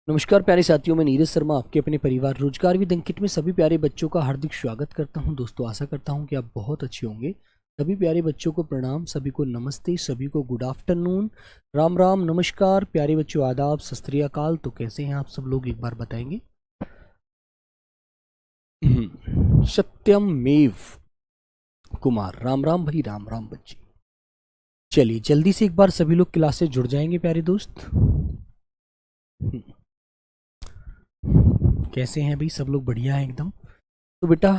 नमस्कार प्यारे साथियों, मैं नीरज शर्मा आपके अपने परिवार रोजगार विद अंकित में सभी प्यारे बच्चों का हार्दिक स्वागत करता हूं। दोस्तों, आशा करता हूं कि आप बहुत अच्छे होंगे। सभी प्यारे बच्चों को प्रणाम, सभी को नमस्ते, सभी को गुड आफ्टरनून, राम राम, नमस्कार प्यारे बच्चों, आदाब, सत श्री अकाल। तो कैसे हैं आप सब लोग, एक बार बताएंगे। सत्यम मेव कुमार, राम राम भाई, राम राम बच्चे। चलिए जल्दी से एक बार सभी लोग क्लास से जुड़ जाएंगे प्यारे दोस्त। कैसे हैं भाई सब लोग, बढ़िया है एकदम। तो बेटा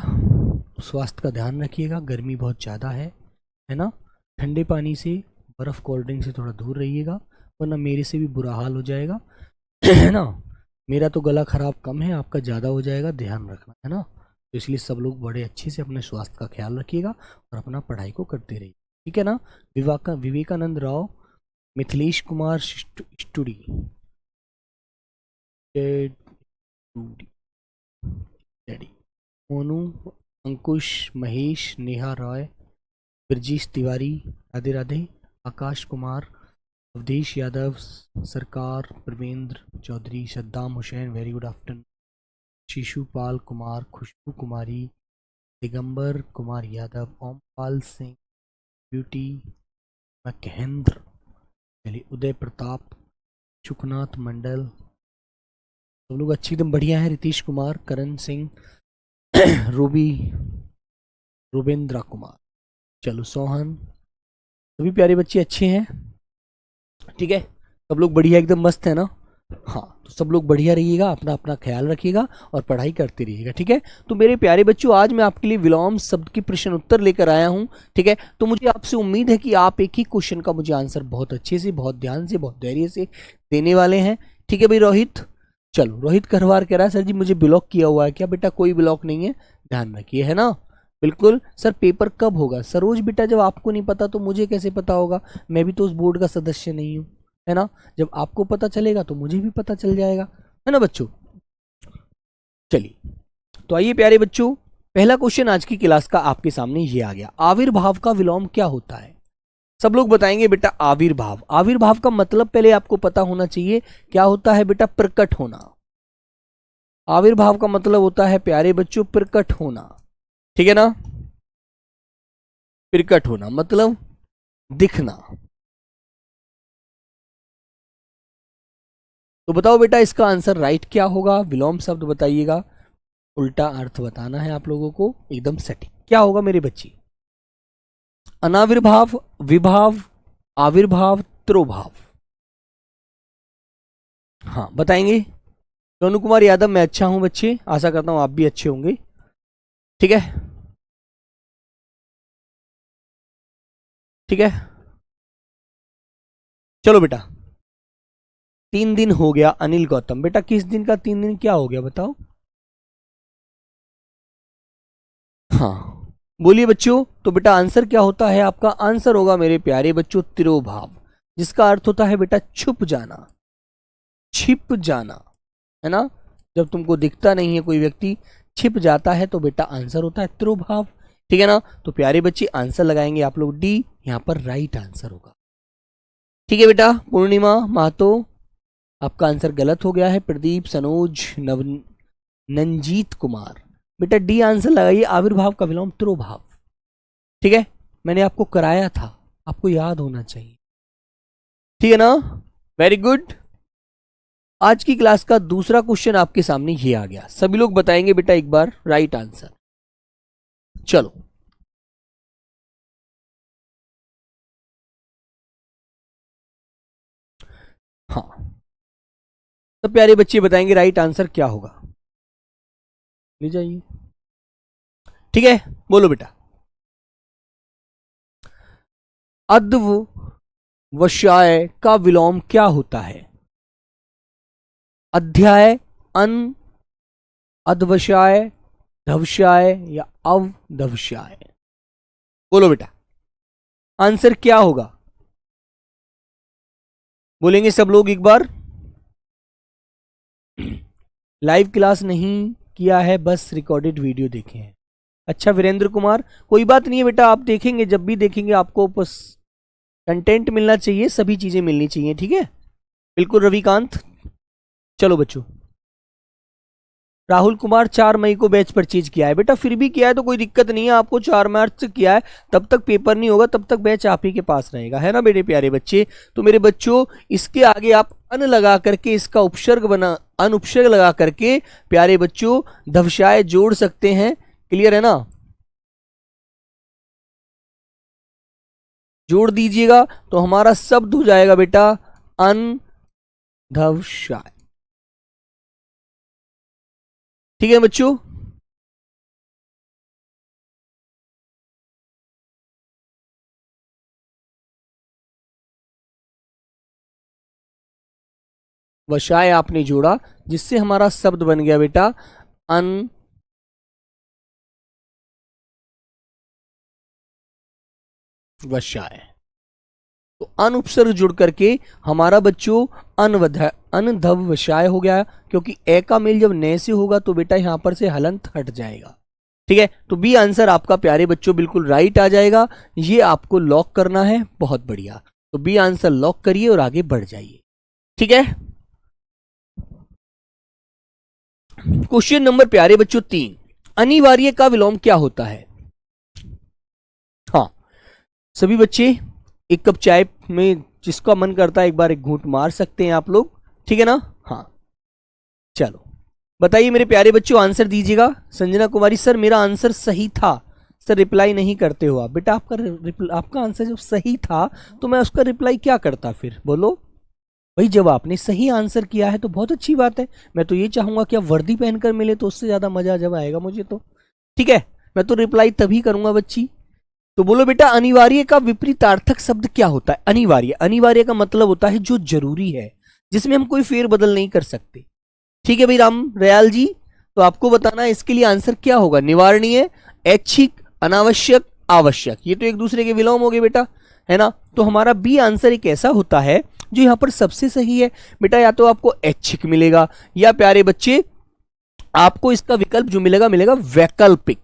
स्वास्थ्य का ध्यान रखिएगा, गर्मी बहुत ज़्यादा है ना। ठंडे पानी से, बर्फ़, कोल्ड ड्रिंक से थोड़ा दूर रहिएगा, वरना मेरे से भी बुरा हाल हो जाएगा है ना। मेरा तो गला खराब कम है, आपका ज़्यादा हो जाएगा, ध्यान रखना है ना। तो इसलिए सब लोग बड़े अच्छे से अपने स्वास्थ्य का ख्याल रखिएगा और अपना पढ़ाई को करते रहिए, ठीक है ना। विवेकानंद राव, मिथिलेश कुमार स्टूडी, डैडी, मोनू, अंकुश, महेश, नेहा रॉय, ब्रजेश तिवारी, राधे राधे, आकाश कुमार, अवधेश यादव, सरकार, Pravendra Chaudhary, Saddam Hussain, very good afternoon, Shishupal Kumar, Khushboo Kumari, Digambar Kumar Yadav, Ompal Singh, Beauty, मकहेंद्र, चलिए, उदय प्रताप, सुखनाथ मंडल, सब लोग अच्छी एकदम बढ़िया है। रितीश कुमार, करण सिंह, रूबी, रुबेंद्रा कुमार, चलो सोहन, सभी प्यारे बच्चे अच्छे हैं, ठीक है। सब लोग बढ़िया एकदम मस्त है ना। हाँ, तो सब लोग बढ़िया रहिएगा, अपना अपना ख्याल रखिएगा और पढ़ाई करते रहिएगा, ठीक है। तो मेरे प्यारे बच्चों, आज मैं आपके लिए विलोम शब्द की प्रश्न उत्तर लेकर आया हूँ, ठीक है। तो मुझे आपसे उम्मीद है कि आप एक ही क्वेश्चन का मुझे आंसर बहुत अच्छे से, बहुत ध्यान से, बहुत धैर्य से देने वाले हैं, ठीक है भाई। रोहित, चलो, रोहित करवार कह रहा है सर जी मुझे ब्लॉक किया हुआ है क्या। बेटा कोई ब्लॉक नहीं है, ध्यान रखिए, है ना। बिल्कुल सर, पेपर कब होगा। सरोज बेटा, जब आपको नहीं पता तो मुझे कैसे पता होगा, मैं भी तो उस बोर्ड का सदस्य नहीं हूँ, है ना। जब आपको पता चलेगा तो मुझे भी पता चल जाएगा, है ना बच्चों। चलिए, तो आइए प्यारे बच्चों, पहला क्वेश्चन आज की क्लास का आपके सामने ये आ गया। आविर्भाव का विलोम क्या होता है। सब लोग बताएंगे बेटा। आविर्भाव, आविर्भाव का मतलब पहले आपको पता होना चाहिए क्या होता है बेटा। प्रकट होना। आविर्भाव का मतलब होता है प्यारे बच्चों प्रकट होना, ठीक है ना। प्रकट होना मतलब दिखना। तो बताओ बेटा इसका आंसर राइट क्या होगा। विलोम शब्द बताइएगा, उल्टा अर्थ बताना है आप लोगों को, एकदम सटीक। क्या होगा मेरे बच्चे। अनाविर्भाव, विभाव, आविर्भाव, त्रोभाव। हाँ बताएंगे। सोनू कुमार यादव, मैं अच्छा हूं बच्चे, आशा करता हूं आप भी अच्छे होंगे, ठीक है, ठीक है। चलो बेटा, 3 दिन हो गया। अनिल गौतम, बेटा किस दिन का 3 दिन क्या हो गया बताओ। हाँ बोलिए बच्चों। तो बेटा आंसर क्या होता है आपका। आंसर होगा मेरे प्यारे बच्चों तिरोभाव, जिसका अर्थ होता है बेटा छुप जाना, छिप जाना, है ना। जब तुमको दिखता नहीं है कोई व्यक्ति, छिप जाता है, तो बेटा आंसर होता है तिरोभाव, ठीक है ना। तो प्यारे बच्चे आंसर लगाएंगे आप लोग डी, यहां पर राइट आंसर होगा, ठीक है बेटा। पूर्णिमा महतो, आपका आंसर गलत हो गया है। प्रदीप, सनोज, नंजीत कुमार, बेटा डी आंसर लगाइए। आविर्भाव का विलोम तिरोभाव, ठीक है। मैंने आपको कराया था, आपको याद होना चाहिए, ठीक है ना। Very good. आज की क्लास का दूसरा क्वेश्चन आपके सामने ये आ गया। सभी लोग बताएंगे बेटा एक बार राइट आंसर। चलो, हाँ, सब प्यारे बच्चे बताएंगे राइट आंसर क्या होगा। ले जाइए, ठीक है, बोलो बेटा। अद्व वशाय का विलोम क्या होता है। अध्याय, अन, अधवशाय, धवशाय या अवधवशाय। बोलो बेटा आंसर क्या होगा। बोलेंगे सब लोग एक बार। लाइव क्लास नहीं किया है, बस रिकॉर्डेड वीडियो देखे हैं। अच्छा वीरेंद्र कुमार, कोई बात नहीं है बेटा, आप देखेंगे, जब भी देखेंगे आपको बस कंटेंट मिलना चाहिए, सभी चीजें मिलनी चाहिए, ठीक है। बिल्कुल रविकांत, चलो बच्चों, राहुल कुमार 4 मई को बैच परचेज किया है। बेटा फिर भी किया है तो कोई दिक्कत नहीं है, आपको 4 मार्च से किया है, तब तक पेपर नहीं होगा, तब तक बैच आप ही के पास रहेगा, है ना मेरे प्यारे बच्चे। तो मेरे बच्चों इसके आगे आप अन लगा करके इसका उपसर्ग बना, अन उपसर्ग लगा करके प्यारे बच्चों धवशाय जोड़ सकते हैं। क्लियर है ना, जोड़ दीजिएगा तो हमारा शब्द हो जाएगा बेटा अन धवशाय। ठीक है बच्चों, वशाय आपने जोड़ा जिससे हमारा शब्द बन गया बेटा अन वशाय। तो अन उपसर्ग जुड़ करके हमारा बच्चों अनधव वशाय हो गया, क्योंकि ए का मेल जब न से होगा तो बेटा यहां पर से हलंत हट जाएगा। ठीक है, तो बी आंसर आपका प्यारे बच्चों बिल्कुल राइट आ जाएगा। ये आपको लॉक करना है, बहुत बढ़िया। तो बी आंसर लॉक करिए और आगे बढ़ जाइए। ठीक है, क्वेश्चन नंबर प्यारे बच्चों 3, अनिवार्य का विलोम क्या होता है। हाँ, सभी बच्चे एक कप चाय में जिसका मन करता है एक बार एक घूंट मार सकते हैं आप लोग, ठीक है ना। हाँ चलो बताइए मेरे प्यारे बच्चों, आंसर दीजिएगा। संजना कुमारी सर मेरा आंसर सही था। सर रिप्लाई नहीं करते हो आप। बेटा आपका आंसर जब सही था तो मैं उसका रिप्लाई क्या करता, फिर बोलो भाई। जब आपने सही आंसर किया है तो बहुत अच्छी बात है। मैं तो ये चाहूंगा कि आप वर्दी पहनकर मिले तो उससे ज्यादा मजा जब आएगा मुझे तो। ठीक है, मैं तो रिप्लाई तभी करूंगा बच्ची। तो बोलो बेटा अनिवार्य का विपरीतार्थक शब्द क्या होता है। अनिवार्य, अनिवार्य का मतलब होता है जो जरूरी है, जिसमें हम कोई फेर बदल नहीं कर सकते। ठीक है भाई राम रयाल जी, तो आपको बताना है इसके लिए आंसर क्या होगा। निवारणीय, ऐच्छिक, अनावश्यक, आवश्यक, ये तो एक दूसरे के विलोम हो गए बेटा, है ना। तो हमारा बी आंसर एक ऐसा होता है जो यहां पर सबसे सही है बेटा। या तो आपको ऐच्छिक मिलेगा या प्यारे बच्चे आपको इसका विकल्प जो मिलेगा मिलेगा वैकल्पिक।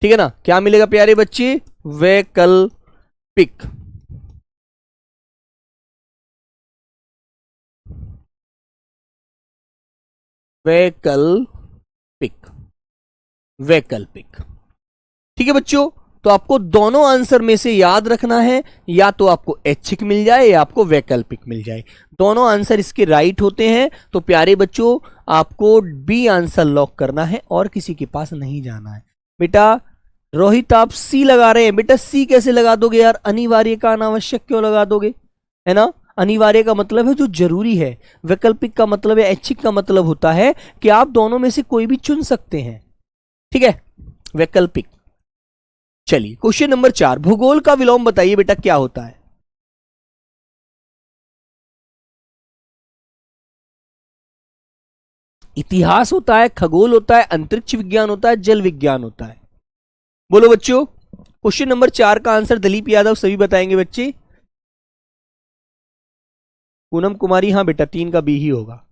ठीक है ना, क्या मिलेगा प्यारे बच्चे, वैकल्पिक। वैकल्पिक, वैकल्पिक। ठीक है बच्चों, तो आपको दोनों आंसर में से याद रखना है, या तो आपको ऐच्छिक मिल जाए या आपको वैकल्पिक मिल जाए। दोनों आंसर इसके राइट होते हैं। तो प्यारे बच्चों आपको बी आंसर लॉक करना है और किसी के पास नहीं जाना है। बेटा रोहित आप सी लगा रहे हैं, बेटा सी कैसे लगा दोगे यार, अनिवार्य का अनावश्यक क्यों लगा दोगे, है ना। अनिवार्य का मतलब है जो जरूरी है, वैकल्पिक का मतलब है, ऐच्छिक का मतलब होता है कि आप दोनों में से कोई भी चुन सकते हैं। ठीक है, वैकल्पिक। चलिए क्वेश्चन नंबर 4, भूगोल का विलोम बताइए बेटा क्या होता है। इतिहास होता है, खगोल होता है, अंतरिक्ष विज्ञान होता है, जल विज्ञान होता है। बोलो बच्चों, क्वेश्चन नंबर 4 का आंसर दलीप यादव सभी बताएंगे बच्चे। पूनम कुमारी हाँ बेटा 3 का बी ही होगा।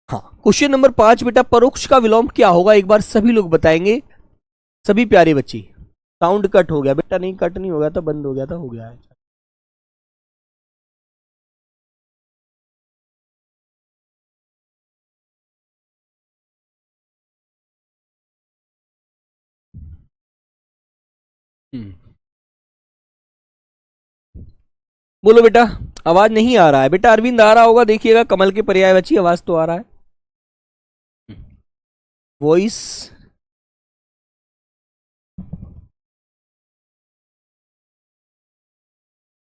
हाँ, क्वेश्चन नंबर 5 बेटा परोक्ष का विलोम क्या होगा, एक बार सभी लोग बताएंगे, सभी प्यारे बच्चे। साउंड कट हो गया बेटा, नहीं कट नहीं हो गया था, बंद हो गया था, हो गया है। हम्म, बोलो बेटा, आवाज नहीं आ रहा है बेटा, अरविंद आ रहा होगा देखिएगा, कमल के पर्याय बची आवाज तो आ रहा है। वॉइस,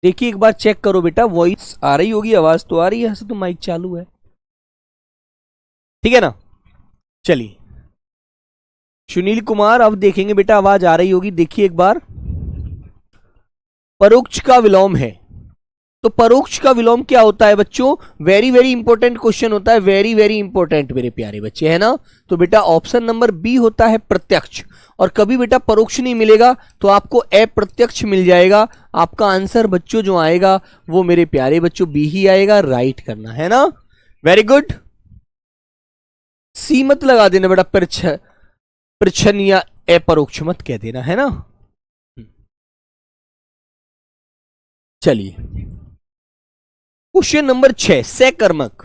देखिए एक बार चेक करो बेटा, वॉइस आ रही होगी, आवाज तो आ रही है, ऐसे तो माइक चालू है, ठीक है ना। चलिए सुनील कुमार, अब देखेंगे बेटा आवाज आ रही होगी, देखिए एक बार। परोक्ष का विलोम है, तो परोक्ष का विलोम क्या होता है बच्चों? वेरी वेरी इंपॉर्टेंट क्वेश्चन होता है, वेरी वेरी इंपॉर्टेंट मेरे प्यारे बच्चे, है ना। तो बेटा ऑप्शन नंबर बी होता है प्रत्यक्ष, और कभी बेटा परोक्ष नहीं मिलेगा तो आपको अप्रत्यक्ष मिल जाएगा। आपका आंसर बच्चों जो आएगा वो मेरे प्यारे बच्चों बी ही आएगा, राइट करना है ना। वेरी गुड, सी मत लगा देना बेटा, प्रच्छन या अपरोक्ष मत कह देना, है ना। चलिए क्वेश्चन नंबर 6, सकर्मक।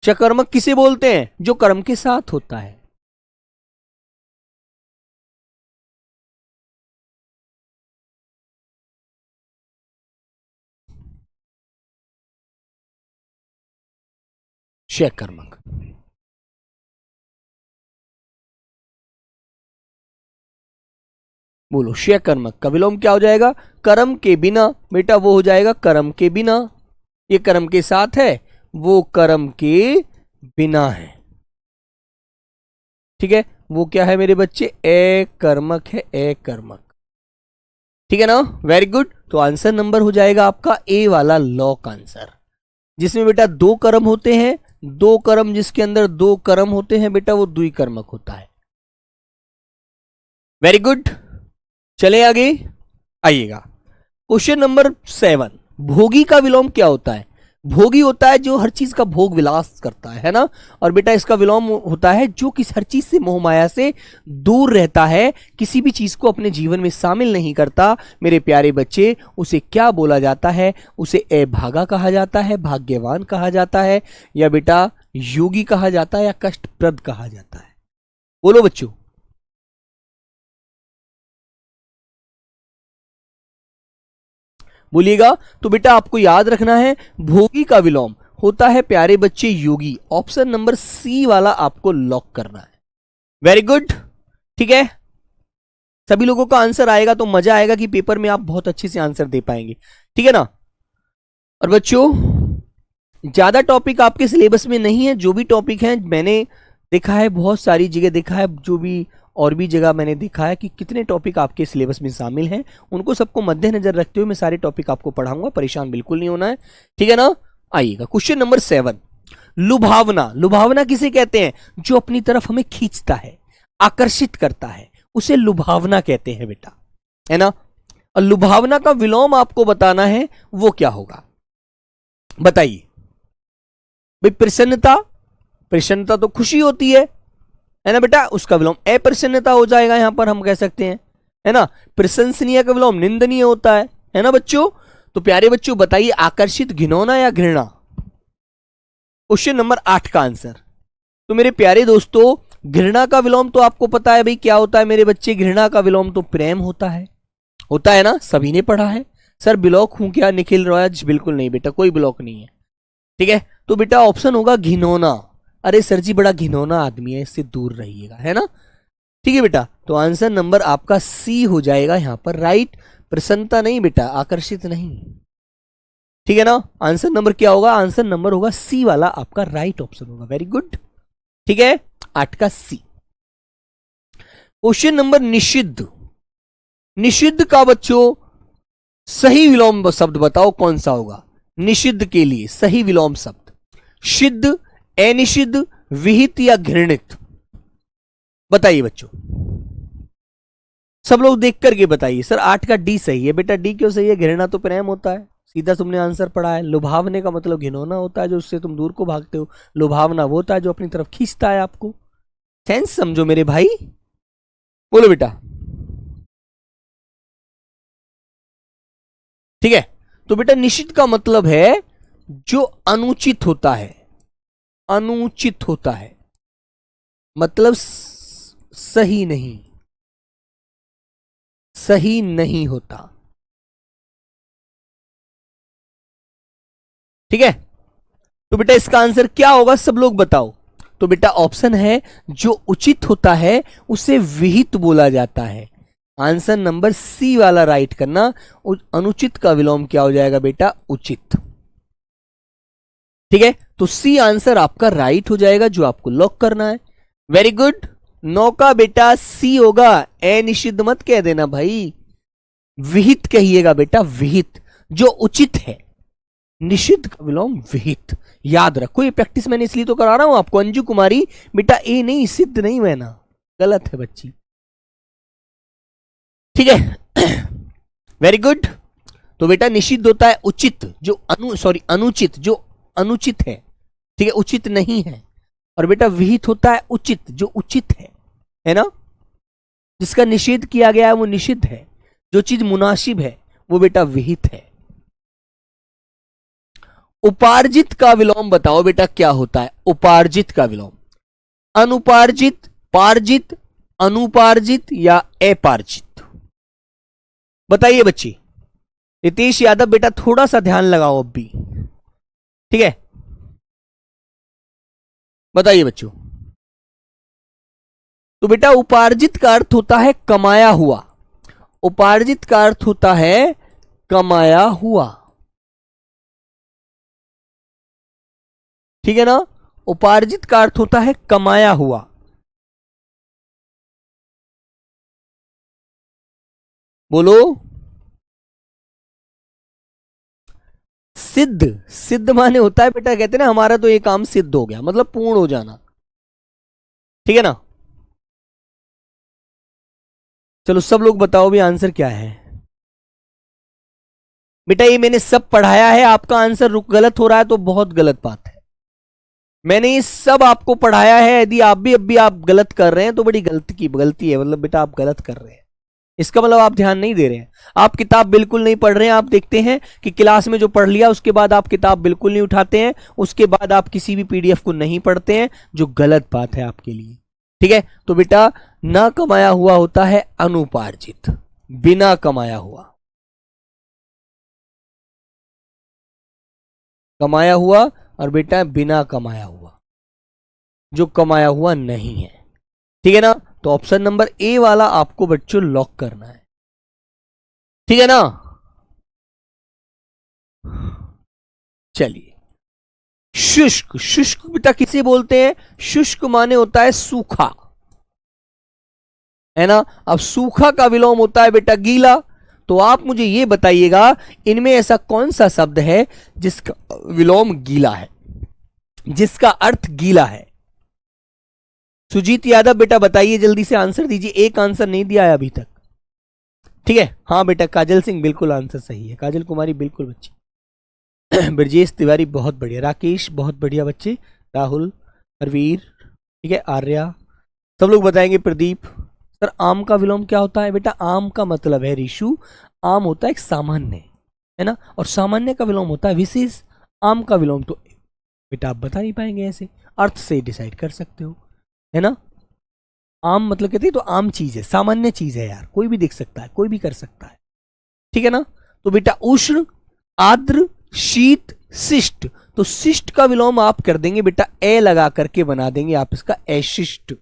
सकर्मक किसे बोलते हैं? जो कर्म के साथ होता है। सकर्मक, बोलो सकर्मक का विलोम क्या हो जाएगा? कर्म के बिना, बेटा वो हो जाएगा कर्म के बिना। ये कर्म के साथ है, वो कर्म के बिना है, ठीक है। वो क्या है मेरे बच्चे? अकर्मक है, अकर्मक, ठीक है ना। वेरी गुड, तो आंसर नंबर हो जाएगा आपका ए वाला लॉक आंसर, जिसमें बेटा दो कर्म होते हैं, दो कर्म, जिसके अंदर दो कर्म होते हैं बेटा वो द्विकर्मक होता है। वेरी गुड, चले आगे आइएगा। क्वेश्चन नंबर 7, भोगी का विलोम क्या होता है? भोगी होता है जो हर चीज का भोग विलास करता है ना। और बेटा इसका विलोम होता है जो किस हर चीज से मोह माया से दूर रहता है, किसी भी चीज को अपने जीवन में शामिल नहीं करता। मेरे प्यारे बच्चे उसे क्या बोला जाता है? उसे अभागा कहा जाता है, भाग्यवान कहा जाता है, या बेटा योगी कहा जाता है, या कष्टप्रद कहा जाता है? बोलो बच्चों। बोलिएगा। तो बेटा आपको याद रखना है, भोगी का विलोम होता है प्यारे बच्चे योगी। ऑप्शन नंबर सी वाला आपको लॉक करना है। वेरी गुड, ठीक है। सभी लोगों का आंसर आएगा तो मजा आएगा कि पेपर में आप बहुत अच्छे से आंसर दे पाएंगे, ठीक है ना। और बच्चों ज्यादा टॉपिक आपके सिलेबस में नहीं है, जो भी टॉपिक है मैंने देखा है, बहुत सारी जगह देखा है, जो भी और भी जगह मैंने देखा है कि कितने टॉपिक आपके सिलेबस में शामिल हैं, उनको सबको मद्देनजर रखते हुए मैं सारे टॉपिक आपको पढ़ाऊंगा, परेशान बिल्कुल नहीं होना है, ठीक है ना। आइएगा क्वेश्चन नंबर 7, लुभावना। लुभावना किसे कहते हैं? जो अपनी तरफ हमें खींचता है, आकर्षित करता है, उसे लुभावना कहते हैं बेटा, है ना। और लुभावना का विलोम आपको बताना है, वो क्या होगा बताइए भाई। प्रसन्नता, प्रसन्नता तो खुशी होती है ना बेटा, उसका विलोम अप्रसन्नता हो जाएगा, यहां पर हम कह सकते हैं, है ना। प्रशंसनीय का विलोम निंदनीय होता है ना बच्चों। तो प्यारे बच्चों बताइए, आकर्षित, घिनौना या घृणा? क्वेश्चन नंबर 8 का आंसर। तो मेरे प्यारे दोस्तों घृणा का विलोम तो आपको पता है भाई क्या होता है मेरे बच्चे? घृणा का विलोम तो प्रेम होता है ना, सभी ने पढ़ा है। सर ब्लॉक हूं क्या निखिल रॉय? बिल्कुल नहीं बेटा, कोई ब्लॉक नहीं है, ठीक है। तो बेटा ऑप्शन होगा घिनौना। अरे सर जी बड़ा घिनौना आदमी है, इससे दूर रहिएगा, है ना, ठीक है बेटा। तो आंसर नंबर आपका सी हो जाएगा यहां पर, राइट। प्रसन्नता नहीं बेटा, आकर्षित नहीं, ठीक है ना। आंसर नंबर क्या होगा? आंसर नंबर होगा सी वाला आपका राइट ऑप्शन होगा। वेरी गुड, ठीक है, 8 का सी। क्वेश्चन नंबर निषिद्ध। निषिद्ध का बच्चों सही विलोम शब्द बताओ कौन सा होगा? निषिद्ध के लिए सही विलोम शब्द, सिद्ध, अनिषिद्ध, विहित या घृणित? बताइए बच्चों, सब लोग देख करके बताइए। सर 8 का डी सही है बेटा। डी क्यों सही है? घृणा तो प्रेम होता है, सीधा तुमने आंसर पढ़ा है। लुभावने का मतलब घिनौना होता है, जो उससे तुम दूर को भागते हो। लुभावना वो होता है जो अपनी तरफ खींचता है आपको। सेंस समझो मेरे भाई, बोलो बेटा, ठीक है। तो बेटा निषिद्ध का मतलब है जो अनुचित होता है, अनुचित होता है मतलब सही नहीं, सही नहीं होता, ठीक है। तो बेटा इसका आंसर क्या होगा सब लोग बताओ। तो बेटा ऑप्शन है जो उचित होता है उसे विहित बोला जाता है, आंसर नंबर सी वाला राइट करना। अनुचित का विलोम क्या हो जाएगा बेटा? उचित। ठीक है, तो सी आंसर आपका राइट हो जाएगा, जो आपको लॉक करना है। Very good. 9 का बेटा सी होगा। ए निषिद्ध मत कह देना भाई, विहित कहिएगा बेटा, विहित जो उचित है। निषिद्ध का विलोम विहित। याद रखो, ये प्रैक्टिस मैंने इसलिए तो करा रहा हूं आपको। अंजू कुमारी बेटा ए नहीं, सिद्ध नहीं मैना, गलत है बच्ची। ठीक है वेरी गुड। तो बेटा निषिद्ध होता है उचित, जो अनुचित, जो अनुचित है। ठीक है, उचित नहीं है। और बेटा विहित होता है उचित, जो उचित है ना? जिसका निषेध किया गया है वो निषिद्ध है, जो चीज मुनासिब है वो बेटा विहित है। उपार्जित का विलोम बताओ बेटा क्या होता है? उपार्जित का विलोम अनुपार्जित, पार्जित, अनुपार्जित या अपार्जित? बताइए बच्ची। रितेश यादव बेटा थोड़ा सा ध्यान लगाओ अब भी। ठीक है, बताइए बच्चों। तो बेटा उपार्जित का अर्थ होता है कमाया हुआ। उपार्जित का अर्थ होता है कमाया हुआ। ठीक है ना? उपार्जित का अर्थ होता है कमाया हुआ। बोलो। सिद्ध, सिद्ध माने होता है बेटा, कहते हैं ना हमारा तो ये काम सिद्ध हो गया, मतलब पूर्ण हो जाना। ठीक है ना? चलो सब लोग बताओ भी आंसर क्या है। बेटा ये मैंने सब पढ़ाया है, आपका आंसर गलत हो रहा है तो बहुत गलत बात है। मैंने ये सब आपको पढ़ाया है, यदि आप भी आप गलत कर रहे हैं तो बड़ी गलती है, मतलब बेटा आप गलत कर रहे हैं। इसका मतलब आप ध्यान नहीं दे रहे हैं, आप किताब बिल्कुल नहीं पढ़ रहे हैं। आप देखते हैं कि क्लास में जो पढ़ लिया उसके बाद आप किताब बिल्कुल नहीं उठाते हैं, उसके बाद आप किसी भी पीडीएफ को नहीं पढ़ते हैं, जो गलत बात है आपके लिए। ठीक है, तो बेटा ना कमाया हुआ होता है अनुपार्जित, बिना कमाया हुआ। कमाया हुआ और बेटा बिना कमाया हुआ, जो कमाया हुआ नहीं है। ठीक है ना? तो ऑप्शन नंबर ए वाला आपको बच्चों लॉक करना है। ठीक है ना? चलिए, शुष्क, शुष्क बेटा किसे बोलते हैं? शुष्क माने होता है सूखा, है ना? अब सूखा का विलोम होता है बेटा गीला। तो आप मुझे यह बताइएगा, इनमें ऐसा कौन सा शब्द है जिसका विलोम गीला है, जिसका अर्थ गीला है? सुजीत यादव बेटा बताइए, जल्दी से आंसर दीजिए, एक आंसर नहीं दिया है अभी तक। ठीक है, हाँ बेटा काजल सिंह बिल्कुल आंसर सही है, काजल कुमारी बिल्कुल बच्ची ब्रजेश तिवारी बहुत बढ़िया, राकेश बहुत बढ़िया बच्चे, राहुल, परवीर, ठीक है, आर्या, सब लोग बताएंगे। प्रदीप सर आम का विलोम क्या होता है? बेटा आम का मतलब है ऋषु, आम होता है एक सामान्य, है ना? और सामान्य का विलोम होता है विशेष। आम का विलोम तो बेटा आप बता नहीं पाएंगे, ऐसे अर्थ से डिसाइड कर सकते हो, है ना? आम मतलब कहते हैं तो आम चीज है, सामान्य चीज है यार, कोई भी देख सकता है, कोई भी कर सकता है। ठीक है ना? तो बेटा उष्ण, आर्द्र, शीत, शिष्ट। तो शिष्ट का विलोम आप कर देंगे बेटा ए लगा करके बना देंगे आप इसका अशिष्ट,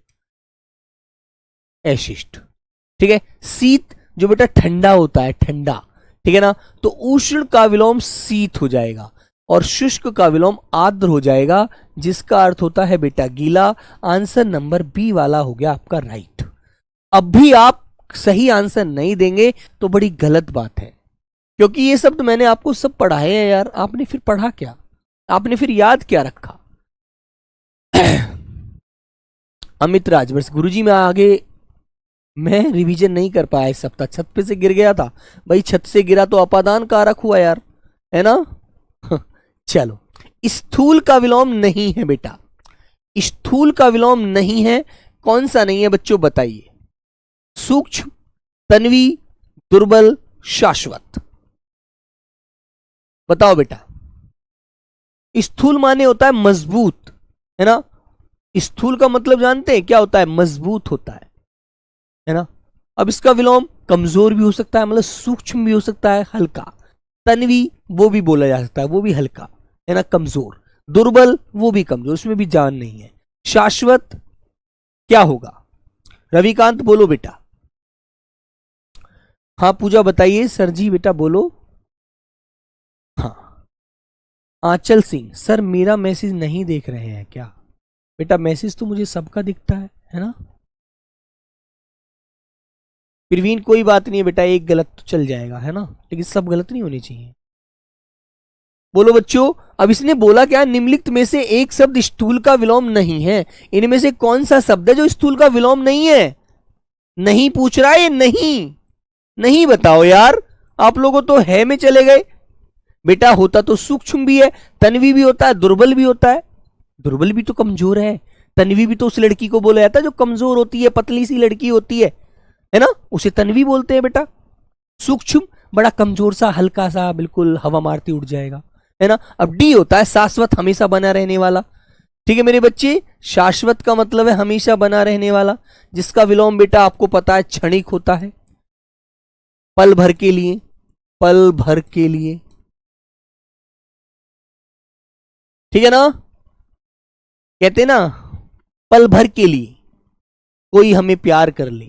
अशिष्ट। ठीक है, शीत जो बेटा ठंडा होता है, ठंडा। ठीक है ना? तो उष्ण का विलोम शीत हो जाएगा और शुष्क का विलोम आर्द्र हो जाएगा, जिसका अर्थ होता है बेटा गीला। आंसर नंबर बी वाला हो गया आपका राइट। अब भी आप सही आंसर नहीं देंगे तो बड़ी गलत बात है, क्योंकि ये सब तो मैंने आपको सब पढ़ाए हैं यार, आपने फिर पढ़ा क्या? आपने फिर याद क्या रखा? अमित राजवर्ष गुरुजी में आगे मैं रिवीजन नहीं कर पाया इस सप्ताह, छत पे से गिर गया था भाई, छत से गिरा तो अपादान कारक हुआ यार, है ना? चलो, स्थूल का विलोम नहीं है बेटा, स्थूल का विलोम नहीं है। कौन सा नहीं है बच्चों बताइए? सूक्ष्म, तन्वी, दुर्बल, शाश्वत। बताओ बेटा। स्थूल माने होता है मजबूत, है ना? स्थूल का मतलब जानते हैं क्या होता है? मजबूत होता है ना? अब इसका विलोम कमजोर भी हो सकता है, मतलब सूक्ष्म भी हो सकता है, हल्का। तन्वी वो भी बोला जा सकता है, वो भी हल्का, है ना, कमजोर। दुर्बल वो भी कमजोर, उसमें भी जान नहीं है। शाश्वत क्या होगा? रविकांत बोलो बेटा। हाँ पूजा बताइए सर जी, बेटा बोलो। हाँ आंचल सिंह, सर मेरा मैसेज नहीं देख रहे हैं क्या? बेटा मैसेज तो मुझे सबका दिखता है ना। प्रवीण कोई बात नहीं है बेटा, एक गलत तो चल जाएगा है ना, लेकिन सब गलत नहीं होनी चाहिए। बोलो बच्चों, अब इसने बोला क्या, निम्नलिखित में से एक शब्द स्थूल का विलोम नहीं है, इनमें से कौन सा शब्द है जो स्थूल का विलोम नहीं है? नहीं पूछ रहा है ये, नहीं नहीं बताओ यार, आप लोगों तो है में चले गए। बेटा होता तो सूक्ष्म भी है, तन्वी भी होता है, दुर्बल भी होता है। दुर्बल भी तो कमजोर है, तन्वी भी तो उस लड़की को बोला जाता है जो कमजोर होती है, पतली सी लड़की होती है ना, उसे तन्वी बोलते हैं बेटा। सूक्ष्म बड़ा कमजोर सा, हल्का सा, बिल्कुल हवा मारती उड़ जाएगा, है ना। अब डी होता है शाश्वत, हमेशा बना रहने वाला। ठीक है मेरे बच्चे, शाश्वत का मतलब है हमेशा बना रहने वाला, जिसका विलोम बेटा आपको पता है क्षणिक होता है, पल भर के लिए, पल भर के लिए। ठीक है ना, कहते ना पल भर के लिए कोई हमें प्यार कर ले,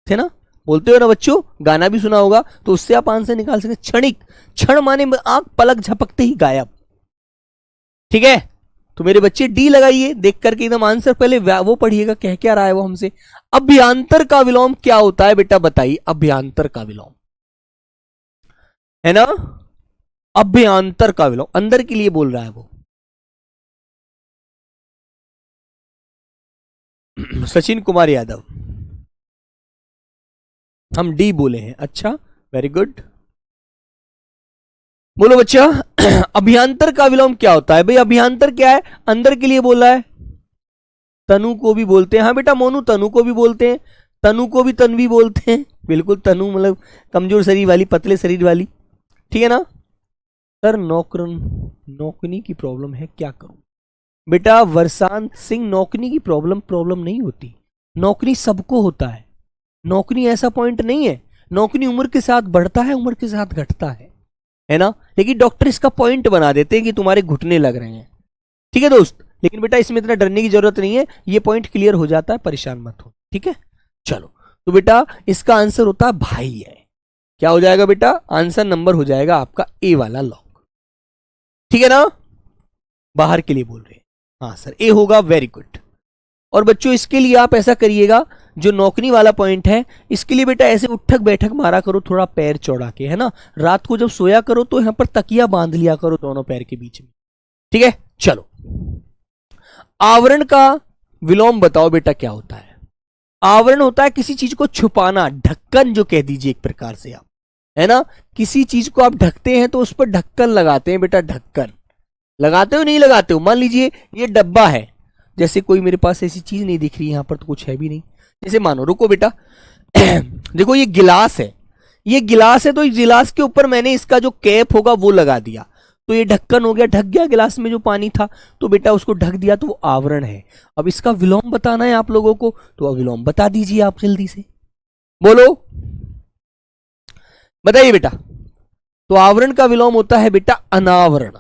थे ना, बोलते हो ना बच्चों, गाना भी सुना होगा, तो उससे आप आंसर निकाल सकते। क्षणिक, क्षण माने आंख पलक झपकते ही गायब। ठीक है, तो मेरे बच्चे डी लगाइए, देख करके एकदम आंसर पहले वो पढ़िएगा, कह क्या रहा है वो हमसे। अभ्यांतर का विलोम क्या होता है बेटा बताइए, अभ्यांतर का विलोम, है ना, अभ्यांतर का विलोम अंदर के लिए बोल रहा है वो। सचिन कुमार यादव, हम डी बोले हैं, अच्छा वेरी गुड। बोलो बच्चा, अभ्यांतर का विलोम क्या होता है भाई? अभ्यांतर क्या है, अंदर के लिए बोला है, तनु को भी बोलते हैं। हाँ बेटा मोनू, तनु को भी बोलते हैं, तनु को भी तन्वी बोलते हैं, बिल्कुल तनु मतलब कमजोर शरीर वाली, पतले शरीर वाली। ठीक है ना। सर नौकनी की प्रॉब्लम है, क्या करूं? बेटा वर्षांत सिंह, नौकनी की प्रॉब्लम नहीं होती, नौकरी सबको होता है, नौकरी ऐसा पॉइंट नहीं है, नौकरी उम्र के साथ बढ़ता है, उम्र के साथ घटता है ना, लेकिन डॉक्टर इसका पॉइंट बना देते हैं कि तुम्हारे घुटने लग रहे हैं। ठीक है दोस्त, लेकिन बेटा इसमें इतना डरने की जरूरत नहीं है, ये पॉइंट क्लियर हो जाता है, परेशान मत हो। ठीक है चलो, तो बेटा इसका आंसर होता है भाई है। क्या हो जाएगा बेटा, आंसर नंबर हो जाएगा आपका ए वाला लॉक। ठीक है ना, बाहर के लिए बोल रहे हैं, हाँ सर ए होगा, वेरी गुड। और बच्चों इसके लिए आप ऐसा करिएगा, जो नौकरी वाला पॉइंट है इसके लिए बेटा ऐसे उठक बैठक मारा करो, थोड़ा पैर चौड़ा के, है ना, रात को जब सोया करो तो यहां पर तकिया बांध लिया करो दोनों पैर के बीच में। ठीक है चलो, आवरण का विलोम बताओ बेटा क्या होता है? आवरण होता है किसी चीज को छुपाना, ढक्कन जो कह दीजिए एक प्रकार से आप, है ना, किसी चीज को आप ढकते हैं तो उस पर ढक्कन लगाते हैं बेटा, ढक्कन लगाते हो नहीं लगाते हो? मान लीजिए ये डब्बा है, जैसे कोई मेरे पास ऐसी चीज नहीं दिख रही यहां पर तो कुछ है भी नहीं, जैसे मानो, रुको बेटा देखो ये गिलास है, ये गिलास है, तो इस गिलास के ऊपर मैंने इसका जो कैप होगा वो लगा दिया, तो ये ढक्कन हो गया, ढक गया गिलास में जो पानी था, तो बेटा उसको ढक दिया तो वो आवरण है। अब इसका विलोम बताना है आप लोगों को, तो विलोम बता दीजिए आप जल्दी से, बोलो बताइए बेटा। तो आवरण का विलोम होता है बेटा अनावरण।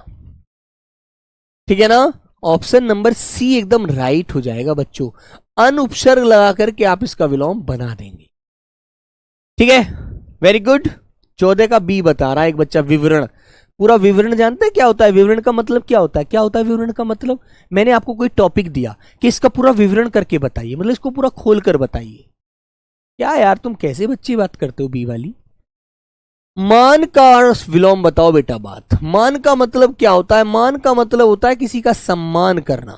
ठीक है ना, ऑप्शन नंबर सी एकदम राइट हो जाएगा बच्चों, अन उपसर्ग लगा करके आप इसका विलोम बना देंगे। ठीक है वेरी गुड। 14 का बी बता रहा है एक बच्चा, विवरण। पूरा विवरण जानते हैं क्या होता है? विवरण का मतलब क्या होता है? क्या होता है विवरण का मतलब? मैंने आपको कोई टॉपिक दिया कि इसका पूरा विवरण करके बताइए, मतलब इसको पूरा खोल कर बताइए। क्या यार तुम कैसे बच्ची बात करते हो बी वाली? मान का विलोम बताओ बेटा। बात मान का मतलब क्या होता है? मान का मतलब होता है किसी का सम्मान करना।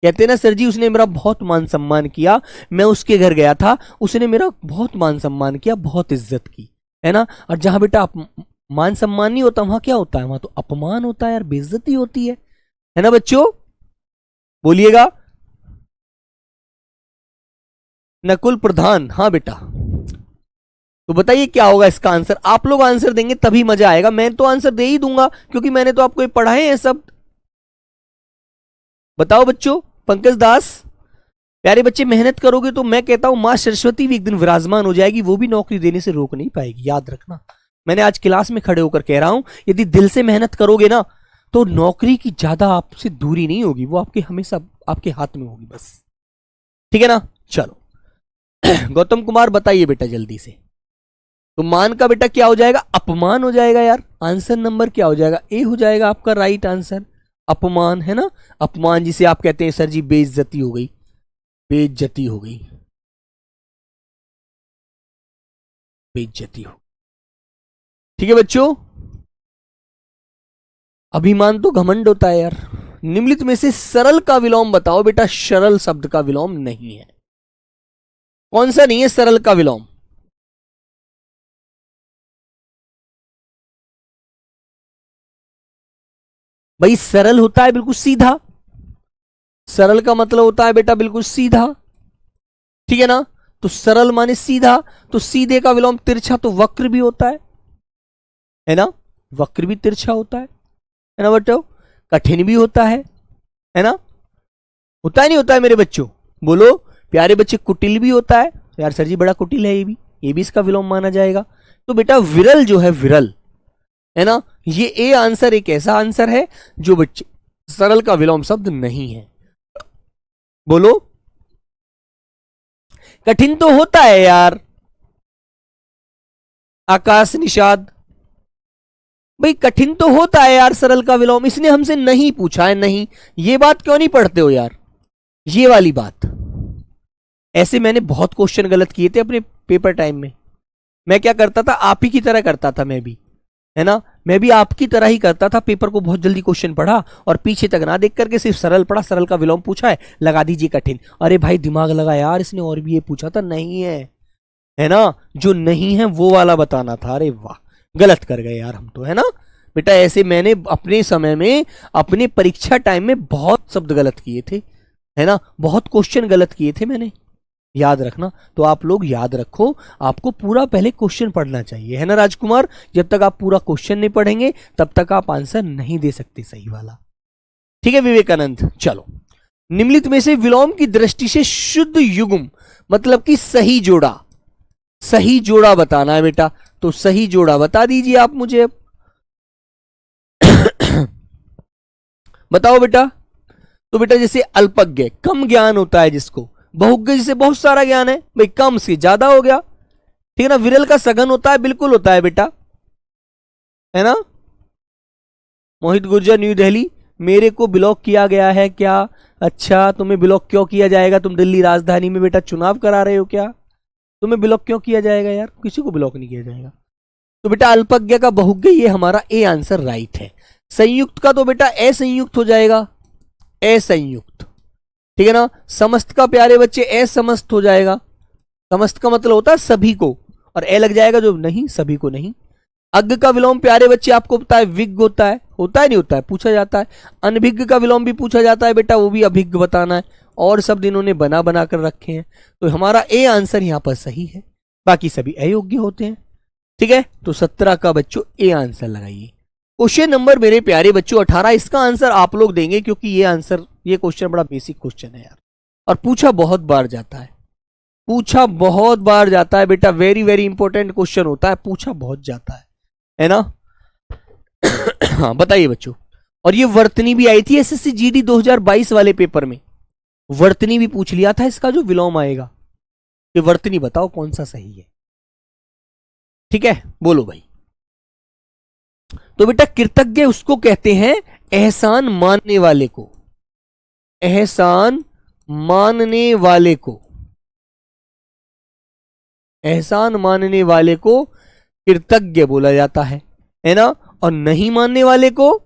कहते हैं ना सर जी उसने मेरा बहुत मान सम्मान किया, मैं उसके घर गया था, उसने मेरा बहुत मान सम्मान किया, बहुत इज्जत की, है ना। और जहां बेटा मान सम्मान नहीं होता वहां क्या होता है? वहां तो अपमान होता है यार, बेइज्जती होती है ना बच्चों, बोलिएगा। नकुल प्रधान, हाँ बेटा, तो बताइए क्या होगा इसका आंसर? आप लोग आंसर देंगे तभी मजा आएगा, मैं तो आंसर दे ही दूंगा क्योंकि मैंने तो आपको ये पढ़ाए हैं सब। बताओ बच्चों। पंकज दास, प्यारे बच्चे मेहनत करोगे तो मैं कहता हूं मां सरस्वती भी एक दिन विराजमान हो जाएगी, वो भी नौकरी देने से रोक नहीं पाएगी, याद रखना। मैंने आज क्लास में खड़े होकर कह रहा हूं, यदि दिल से मेहनत करोगे ना तो नौकरी की ज्यादा आपसे दूरी नहीं होगी, वो आपके हमेशा आपके हाथ में होगी बस। ठीक है ना, चलो गौतम कुमार बताइए बेटा जल्दी से। तो मान का बेटा क्या हो जाएगा, अपमान हो जाएगा यार। आंसर नंबर क्या हो जाएगा, ए हो जाएगा आपका राइट आंसर। अपमान है ना, अपमान जिसे आप कहते हैं सर जी बेइज्जती हो गई, बेइज्जती हो गई, बेइज्जती हो। ठीक है बच्चों, अभिमान तो घमंड होता है यार। निम्नलिखित में से सरल का विलोम बताओ बेटा, सरल शब्द का विलोम नहीं है, कौन सा नहीं है सरल का विलोम। भाई सरल होता है बिल्कुल सीधा, सरल का मतलब होता है बेटा बिल्कुल सीधा, ठीक है ना। तो सरल माने सीधा, तो सीधे का विलोम तिरछा, तो वक्र भी होता है ना, वक्र भी तिरछा होता है ना बच्चों। कठिन भी होता है ना, होता है नहीं होता है मेरे बच्चों, बोलो प्यारे बच्चे। कुटिल भी होता है यार, सर जी बड़ा कुटिल है, ये भी इसका विलोम माना जाएगा। तो बेटा विरल जो है, विरल है ना, ये ए आंसर एक ऐसा आंसर है जो बच्चे सरल का विलोम शब्द नहीं है। बोलो, कठिन तो होता है यार, आकाश निषाद भाई कठिन तो होता है यार सरल का विलोम, इसने हमसे नहीं पूछा है, नहीं। ये बात क्यों नहीं पढ़ते हो यार, ये वाली बात। ऐसे मैंने बहुत क्वेश्चन गलत किए थे अपने पेपर टाइम में। मैं क्या करता था, आप ही की तरह करता था मैं भी, है ना, मैं भी आपकी तरह ही करता था। पेपर को बहुत जल्दी क्वेश्चन पढ़ा और पीछे तक ना देख करके सिर्फ सरल पढ़ा, सरल का विलोम पूछा है, लगा दीजिए कठिन। अरे भाई दिमाग लगा यार, इसने और भी ये पूछा था, नहीं है ना, जो नहीं है वो वाला बताना था। अरे वाह, गलत कर गए यार हम तो, है ना बेटा। ऐसे मैंने अपने समय में, अपने परीक्षा टाइम में बहुत शब्द गलत किए थे, है ना, बहुत क्वेश्चन गलत किए थे मैंने, याद रखना। तो आप लोग याद रखो, आपको पूरा पहले क्वेश्चन पढ़ना चाहिए, है ना राजकुमार। जब तक आप पूरा क्वेश्चन नहीं पढ़ेंगे तब तक आप आंसर नहीं दे सकते सही वाला, ठीक है विवेकानंद। चलो, निम्नलिखित में से विलोम की दृष्टि से शुद्ध युग्म मतलब कि सही जोड़ा, सही जोड़ा बताना है बेटा। तो सही जोड़ा बता दीजिए आप मुझे अब। बताओ बेटा। तो बेटा जैसे अल्पज्ञ, कम ज्ञान होता है जिसको, बहुज्ञ जिसे बहुत सारा ज्ञान है, भाई कम से ज्यादा हो गया, ठीक है ना। विरल का सघन होता है, बिल्कुल होता है बेटा, है ना। मोहित गुर्जर न्यू दिल्ली, मेरे को ब्लॉक किया गया है क्या। अच्छा, तुम्हें ब्लॉक क्यों किया जाएगा, तुम दिल्ली राजधानी में बेटा चुनाव करा रहे हो क्या, तुम्हें ब्लॉक क्यों किया जाएगा यार, किसी को ब्लॉक नहीं किया जाएगा। तो बेटा अल्पज्ञ का बहुज्ञ, ये हमारा ए आंसर राइट है। संयुक्त का तो बेटा असंयुक्त हो जाएगा, असंयुक्त, ठीक है ना। समस्त का प्यारे बच्चे असमस्त हो जाएगा, समस्त का मतलब होता है सभी को, और ए लग जाएगा जो नहीं, सभी को नहीं। अज्ञ का विलोम प्यारे बच्चे आपको पता है विज्ञ होता है, होता है नहीं होता है, पूछा जाता है। अनभिज्ञ का विलोम भी पूछा जाता है बेटा, वो भी अभिज्ञ बताना है, और शब्द इन्होंने बना बना कर रखे हैं। तो हमारा ए आंसर यहां पर सही है, बाकी सभी अयोग्य होते हैं, ठीक है। तो 17 का बच्चों ए आंसर लगाइए। क्वेश्चन नंबर मेरे प्यारे बच्चों 18, इसका आंसर आप लोग देंगे क्योंकि ये आंसर, ये क्वेश्चन बड़ा बेसिक क्वेश्चन है यार, और पूछा बहुत बार जाता है, पूछा बहुत बार जाता है बेटा, वेरी वेरी इंपॉर्टेंट क्वेश्चन होता है, पूछा बहुत जाता है ना। हाँ बताइए बच्चों। और ये वर्तनी भी आई थी एसएससी जीडी 2022 वाले पेपर में, वर्तनी भी पूछ लिया था इसका जो विलोम आएगा। ये वर्तनी बताओ कौन सा सही है, ठीक है बोलो भाई। तो बेटा कृतज्ञ उसको कहते हैं एहसान मानने वाले को, एहसान मानने वाले को, एहसान मानने वाले को कृतज्ञ बोला जाता है ना। और नहीं मानने वाले को,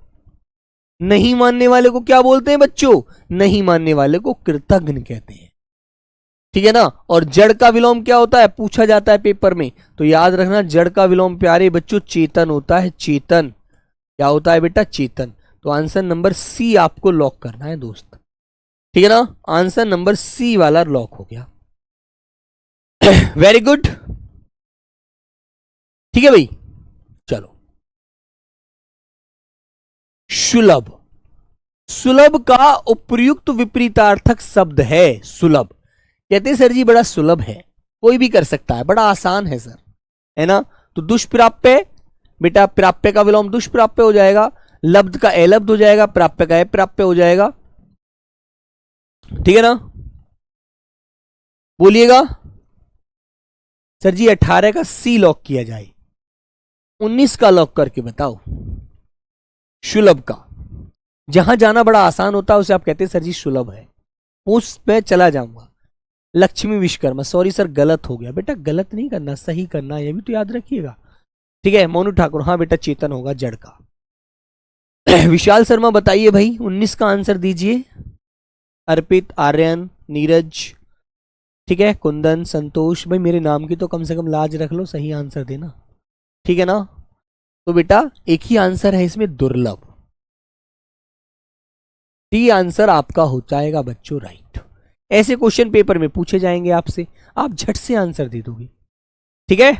नहीं मानने वाले को क्या बोलते हैं बच्चों, नहीं मानने वाले को कृतज्ञ कहते हैं, ठीक है ना। और जड़ का विलोम क्या होता है, पूछा जाता है पेपर में, तो याद रखना जड़ का विलोम प्यारे बच्चों चेतन होता है, चेतन। क्या होता है बेटा, चेतन। तो आंसर नंबर सी आपको लॉक करना है दोस्त, ठीक है ना। आंसर नंबर सी वाला लॉक हो गया। वेरी गुड, ठीक है भाई। चलो, सुलभ, सुलभ का उपयुक्त विपरीतार्थक शब्द है सुलभ। कहते हैं सर जी बड़ा सुलभ है, कोई भी कर सकता है, बड़ा आसान है सर, है ना। तो दुष्प्राप्य, बेटा प्राप्य का विलोम दुष्प्राप्य हो जाएगा, लब्ध का अलब्ध हो जाएगा, प्राप्य का अप्राप्य हो जाएगा, ठीक है ना। बोलिएगा सर जी 18 का सी लॉक किया जाए, 19 का लॉक करके बताओ। सुलभ का, जहां जाना बड़ा आसान होता है उसे आप कहते हैं सर जी सुलभ है। उस पे चला जाऊंगा। लक्ष्मी विश्वकर्मा, सॉरी सर गलत हो गया। बेटा गलत नहीं करना, सही करना, ये भी तो याद रखिएगा। ठीक है। मोनू ठाकुर, हाँ बेटा चेतन होगा जड़ का। विशाल शर्मा बताइए भाई 19 का आंसर दीजिए। अर्पित, आर्यन, नीरज, ठीक है, कुंदन, संतोष, भाई मेरे नाम की तो कम से कम लाज रख लो, सही आंसर देना, ठीक है ना। तो बेटा एक ही आंसर है इसमें, दुर्लभ। डी आंसर आपका हो जाएगा बच्चों राइट। ऐसे क्वेश्चन पेपर में पूछे जाएंगे आपसे, आप झट से आंसर दे दोगे, ठीक है।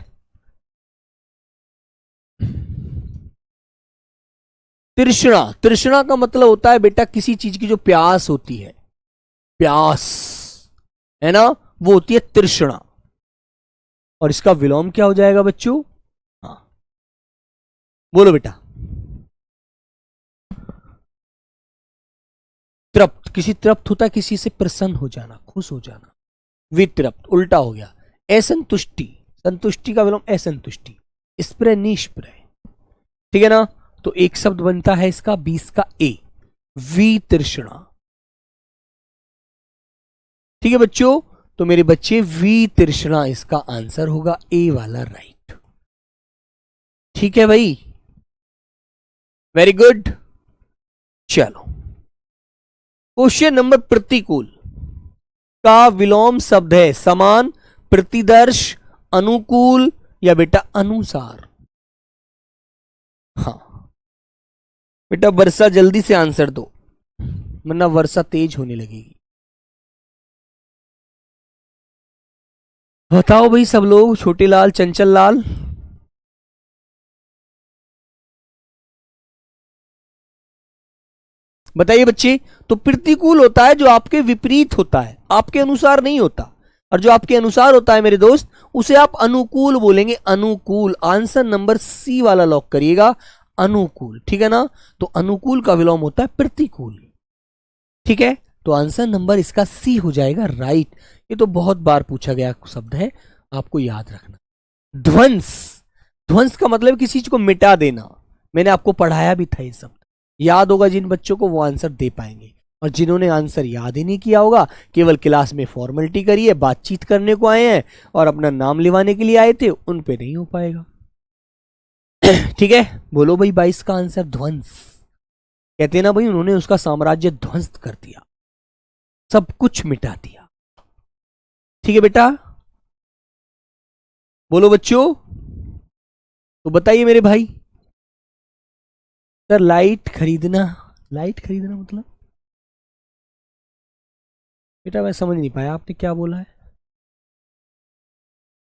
तृष्णा, तृष्णा का मतलब होता है बेटा किसी चीज की जो प्यास होती है, प्यास है ना, वो होती है तृष्णा। और इसका विलोम क्या हो जाएगा बच्चों? हाँ बोलो बेटा। तृप्त, किसी तृप्त होता है किसी से प्रसन्न हो जाना, खुश हो जाना। वितृप्त उल्टा हो गया। असंतुष्टि, संतुष्टि का विलोम असंतुष्टि। स्प्रे, निष्प्रे, ठीक है ना। तो एक शब्द बनता है इसका 20 का ए, वितृष्णा, ठीक है बच्चों। तो मेरे बच्चे वितृष्णा इसका आंसर होगा, ए वाला राइट, ठीक है भाई, वेरी गुड। चलो क्वेश्चन नंबर, प्रतिकूल का विलोम शब्द है समान, प्रतिदर्श, अनुकूल या बेटा अनुसार। हाँ बेटा वर्षा जल्दी से आंसर दो वरना वर्षा तेज होने लगेगी। बताओ भाई सब लोग, छोटे लाल, चंचल लाल, बताइए बच्चे। तो प्रतिकूल होता है जो आपके विपरीत होता है, आपके अनुसार नहीं होता, और जो आपके अनुसार होता है मेरे दोस्त उसे आप अनुकूल बोलेंगे, अनुकूल। आंसर नंबर सी वाला लॉक करिएगा, अनुकूल, ठीक है ना। तो अनुकूल का विलोम होता है प्रतिकूल, ठीक है। तो आंसर नंबर इसका सी हो जाएगा राइट। ये तो बहुत बार पूछा गया शब्द है, आपको याद रखना। ध्वंस, ध्वंस का मतलब किसी चीज को मिटा देना, मैंने आपको पढ़ाया भी था ये शब्द, याद होगा जिन बच्चों को वो आंसर दे पाएंगे, और जिन्होंने आंसर याद ही नहीं किया होगा केवल क्लास में फॉर्मेलिटी करिए, बातचीत करने को आए हैं और अपना नाम लिवाने के लिए आए थे, उन पे नहीं हो पाएगा। ठीक है, बोलो भाई 22 का आंसर ध्वंस। कहते हैं ना भाई उन्होंने उसका साम्राज्य ध्वंस कर दिया, सब कुछ मिटा दिया, ठीक है बेटा। बोलो बच्चों, तो बताइए मेरे भाई। सर लाइट खरीदना, लाइट खरीदना मतलब बेटा मैं समझ नहीं पाया आपने क्या बोला है,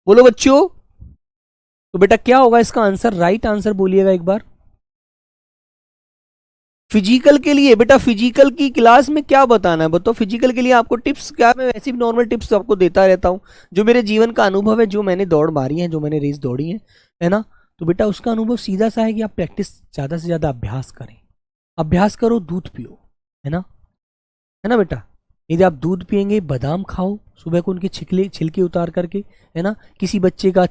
बोलो बच्चों। तो बेटा क्या होगा इसका आंसर, राइट आंसर बोलिएगा एक बार। फिजिकल के लिए बेटा, फिजिकल की क्लास में क्या बताना है बताओ, फिजिकल के लिए आपको टिप्स क्या, मैं वैसे भी नॉर्मल टिप्स आपको देता रहता हूँ, जो मेरे जीवन का अनुभव है, जो मैंने दौड़ मारी है, जो मैंने रेस दौड़ी है ना। तो बेटा उसका अनुभव सीधा सा है कि आप प्रैक्टिस ज़्यादा से ज़्यादा अभ्यास करें, अभ्यास करो, दूध पियो, है ना बेटा। यदि आप दूध पियेंगे, बादाम खाओ सुबह को उनके छिलके छिलके उतार करके, है ना। किसी बच्चे का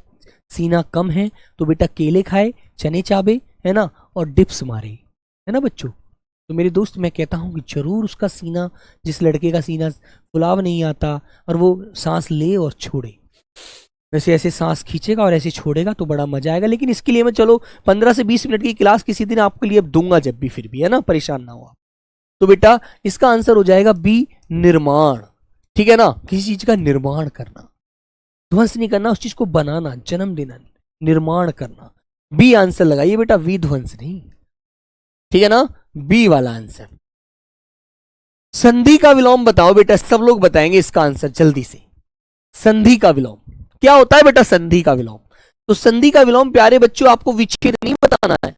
सीना कम है तो बेटा केले खाए, चने चाबे, है ना, और डिप्स मारे, है ना बच्चों। तो मेरे दोस्त मैं कहता हूँ कि जरूर उसका सीना, जिस लड़के का सीना फुलाव नहीं आता और वो सांस ले और छोड़े, वैसे ऐसे सांस खींचेगा और ऐसे छोड़ेगा तो बड़ा मजा आएगा। लेकिन इसके लिए मैं चलो 15 से 20 मिनट की क्लास किसी दिन आपके लिए दूंगा जब भी, फिर भी, है ना, परेशान ना हो। तो बेटा इसका आंसर हो जाएगा बी, निर्माण, ठीक है ना, किसी चीज का निर्माण करना, ध्वंस नहीं करना, उस चीज को बनाना, जन्म देना, निर्माण करना। बी आंसर लगाइए बेटा, विध्वंस नहीं, ठीक है ना, बी वाला आंसर। संधि का विलोम बताओ बेटा, सब लोग बताएंगे इसका आंसर जल्दी से। संधि का विलोम क्या होता है बेटा, संधि का विलोम। तो संधि का विलोम प्यारे बच्चों आपको विच्छेद नहीं बताना है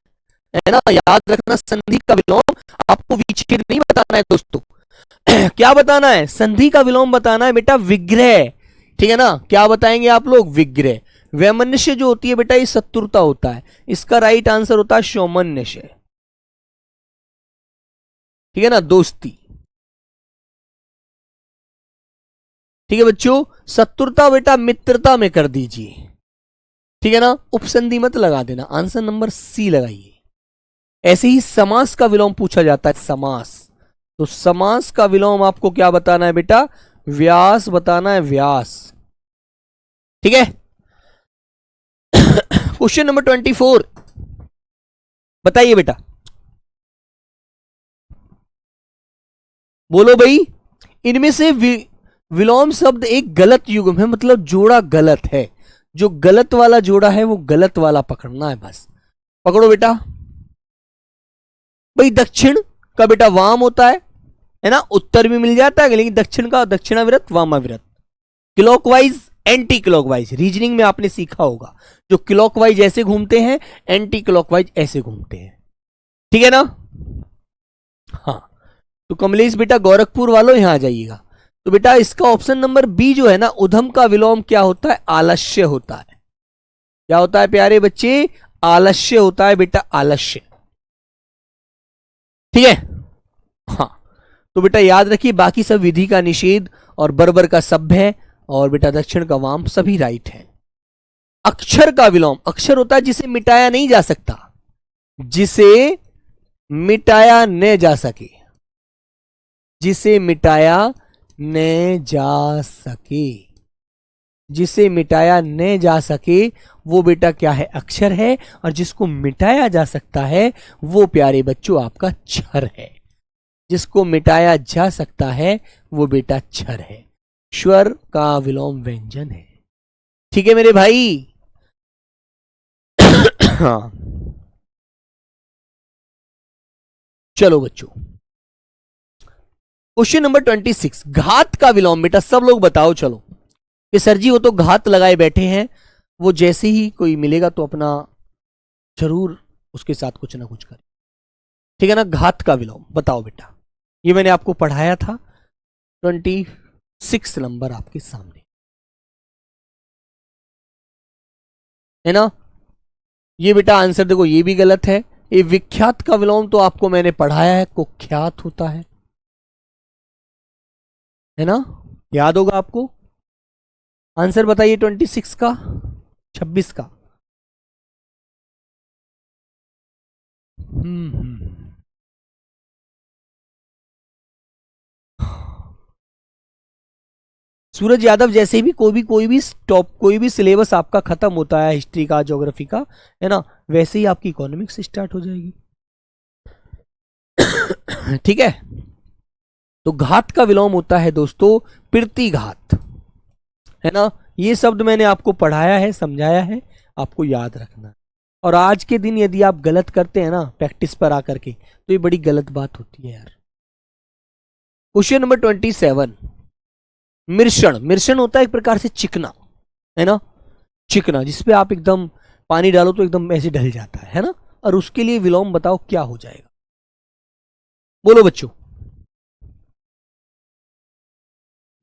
ना, याद रखना, संधि का विलोम आपको विच्छेद नहीं बताना है दोस्तों। क्या बताना है, संधि का विलोम बताना है बेटा, विग्रह, ठीक है ना। क्या बताएंगे आप लोग, विग्रह। वैमनस्य जो होती है बेटा ये शत्रुता होता है, इसका राइट आंसर होता है सौमनस्य, ठीक है ना, दोस्ती, ठीक है बच्चों। शत्रुता बेटा मित्रता में कर दीजिए, ठीक है ना, उपसंधि मत लगा देना, आंसर नंबर सी लगाइए। ऐसे ही समास का विलोम पूछा जाता है, समास, तो समास का विलोम आपको क्या बताना है बेटा, व्यास बताना है, व्यास, ठीक है। क्वेश्चन नंबर 24 बताइए बेटा, बोलो भाई, इनमें से विलोम शब्द एक गलत युग्म है, मतलब जोड़ा गलत है, जो गलत वाला जोड़ा है वो गलत वाला पकड़ना है, बस पकड़ो बेटा। भाई दक्षिण का बेटा वाम होता है ना, उत्तर भी मिल जाता है, लेकिन दक्षिण का दक्षिणाविरत वामाविरत, क्लॉकवाइज एंटी क्लॉकवाइज, रीजनिंग में आपने सीखा होगा, जो क्लॉकवाइज ऐसे घूमते हैं, एंटी क्लॉकवाइज ऐसे घूमते हैं, ठीक है ना। हाँ, तो कमलेश बेटा गोरखपुर वालों यहां आ जाइएगा। तो बेटा इसका ऑप्शन नंबर बी जो है ना, उधम का विलोम क्या होता है, आलस्य होता है। क्या होता है प्यारे बच्चे, आलस्य होता है बेटा, आलस्य, ठीक है। हाँ, तो बेटा याद रखिए, बाकी सब विधि का निषेध और बर्बर का सभ्य और बेटा दक्षिण का वाम सभी राइट है। अक्षर का विलोम, अक्षर होता है जिसे मिटाया नहीं जा सकता, जिसे मिटाया न जा सके, जिसे मिटाया न जा सके, जिसे मिटाया न जा सके वो बेटा क्या है, अक्षर है, और जिसको मिटाया जा सकता है वो प्यारे बच्चों आपका क्षर है, जिसको मिटाया जा सकता है वो बेटा क्षर है, स्वर का विलोम व्यंजन है, ठीक है मेरे भाई। हाँ चलो बच्चों, क्वेश्चन नंबर 26, घात का विलोम बेटा सब लोग बताओ, चलो कि सर जी वो तो घात लगाए बैठे हैं, वो जैसे ही कोई मिलेगा तो अपना जरूर उसके साथ कुछ ना कुछ करें, ठीक है ना। घात का विलोम बताओ बेटा, ये मैंने आपको पढ़ाया था, 26 नंबर आपके सामने है ना। ये बेटा आंसर देखो, ये भी गलत है। ये विख्यात का विलोम तो आपको मैंने पढ़ाया है, कुख्यात होता है ना, याद होगा आपको। आंसर बताइए 26 का, 26 का। सूरज यादव, जैसे भी कोई भी टॉप, कोई भी सिलेबस आपका खत्म होता है हिस्ट्री का, ज्योग्राफी का, है ना, वैसे ही आपकी इकोनॉमिक्स स्टार्ट हो जाएगी, ठीक है। तो घात का विलोम होता है दोस्तों प्रतिघात, है ना। ये शब्द मैंने आपको पढ़ाया है, समझाया है, आपको याद रखना। और आज के दिन यदि आप गलत करते हैं ना प्रैक्टिस पर आकर के, तो ये बड़ी गलत बात होती है यार। क्वेश्चन नंबर 27, मिर्षण, मिर्षण होता है एक प्रकार से चिकना, है ना, चिकना, जिसपे आप एकदम पानी डालो तो एकदम ऐसे ढल जाता है ना, और उसके लिए विलोम बताओ क्या हो जाएगा, बोलो बच्चों,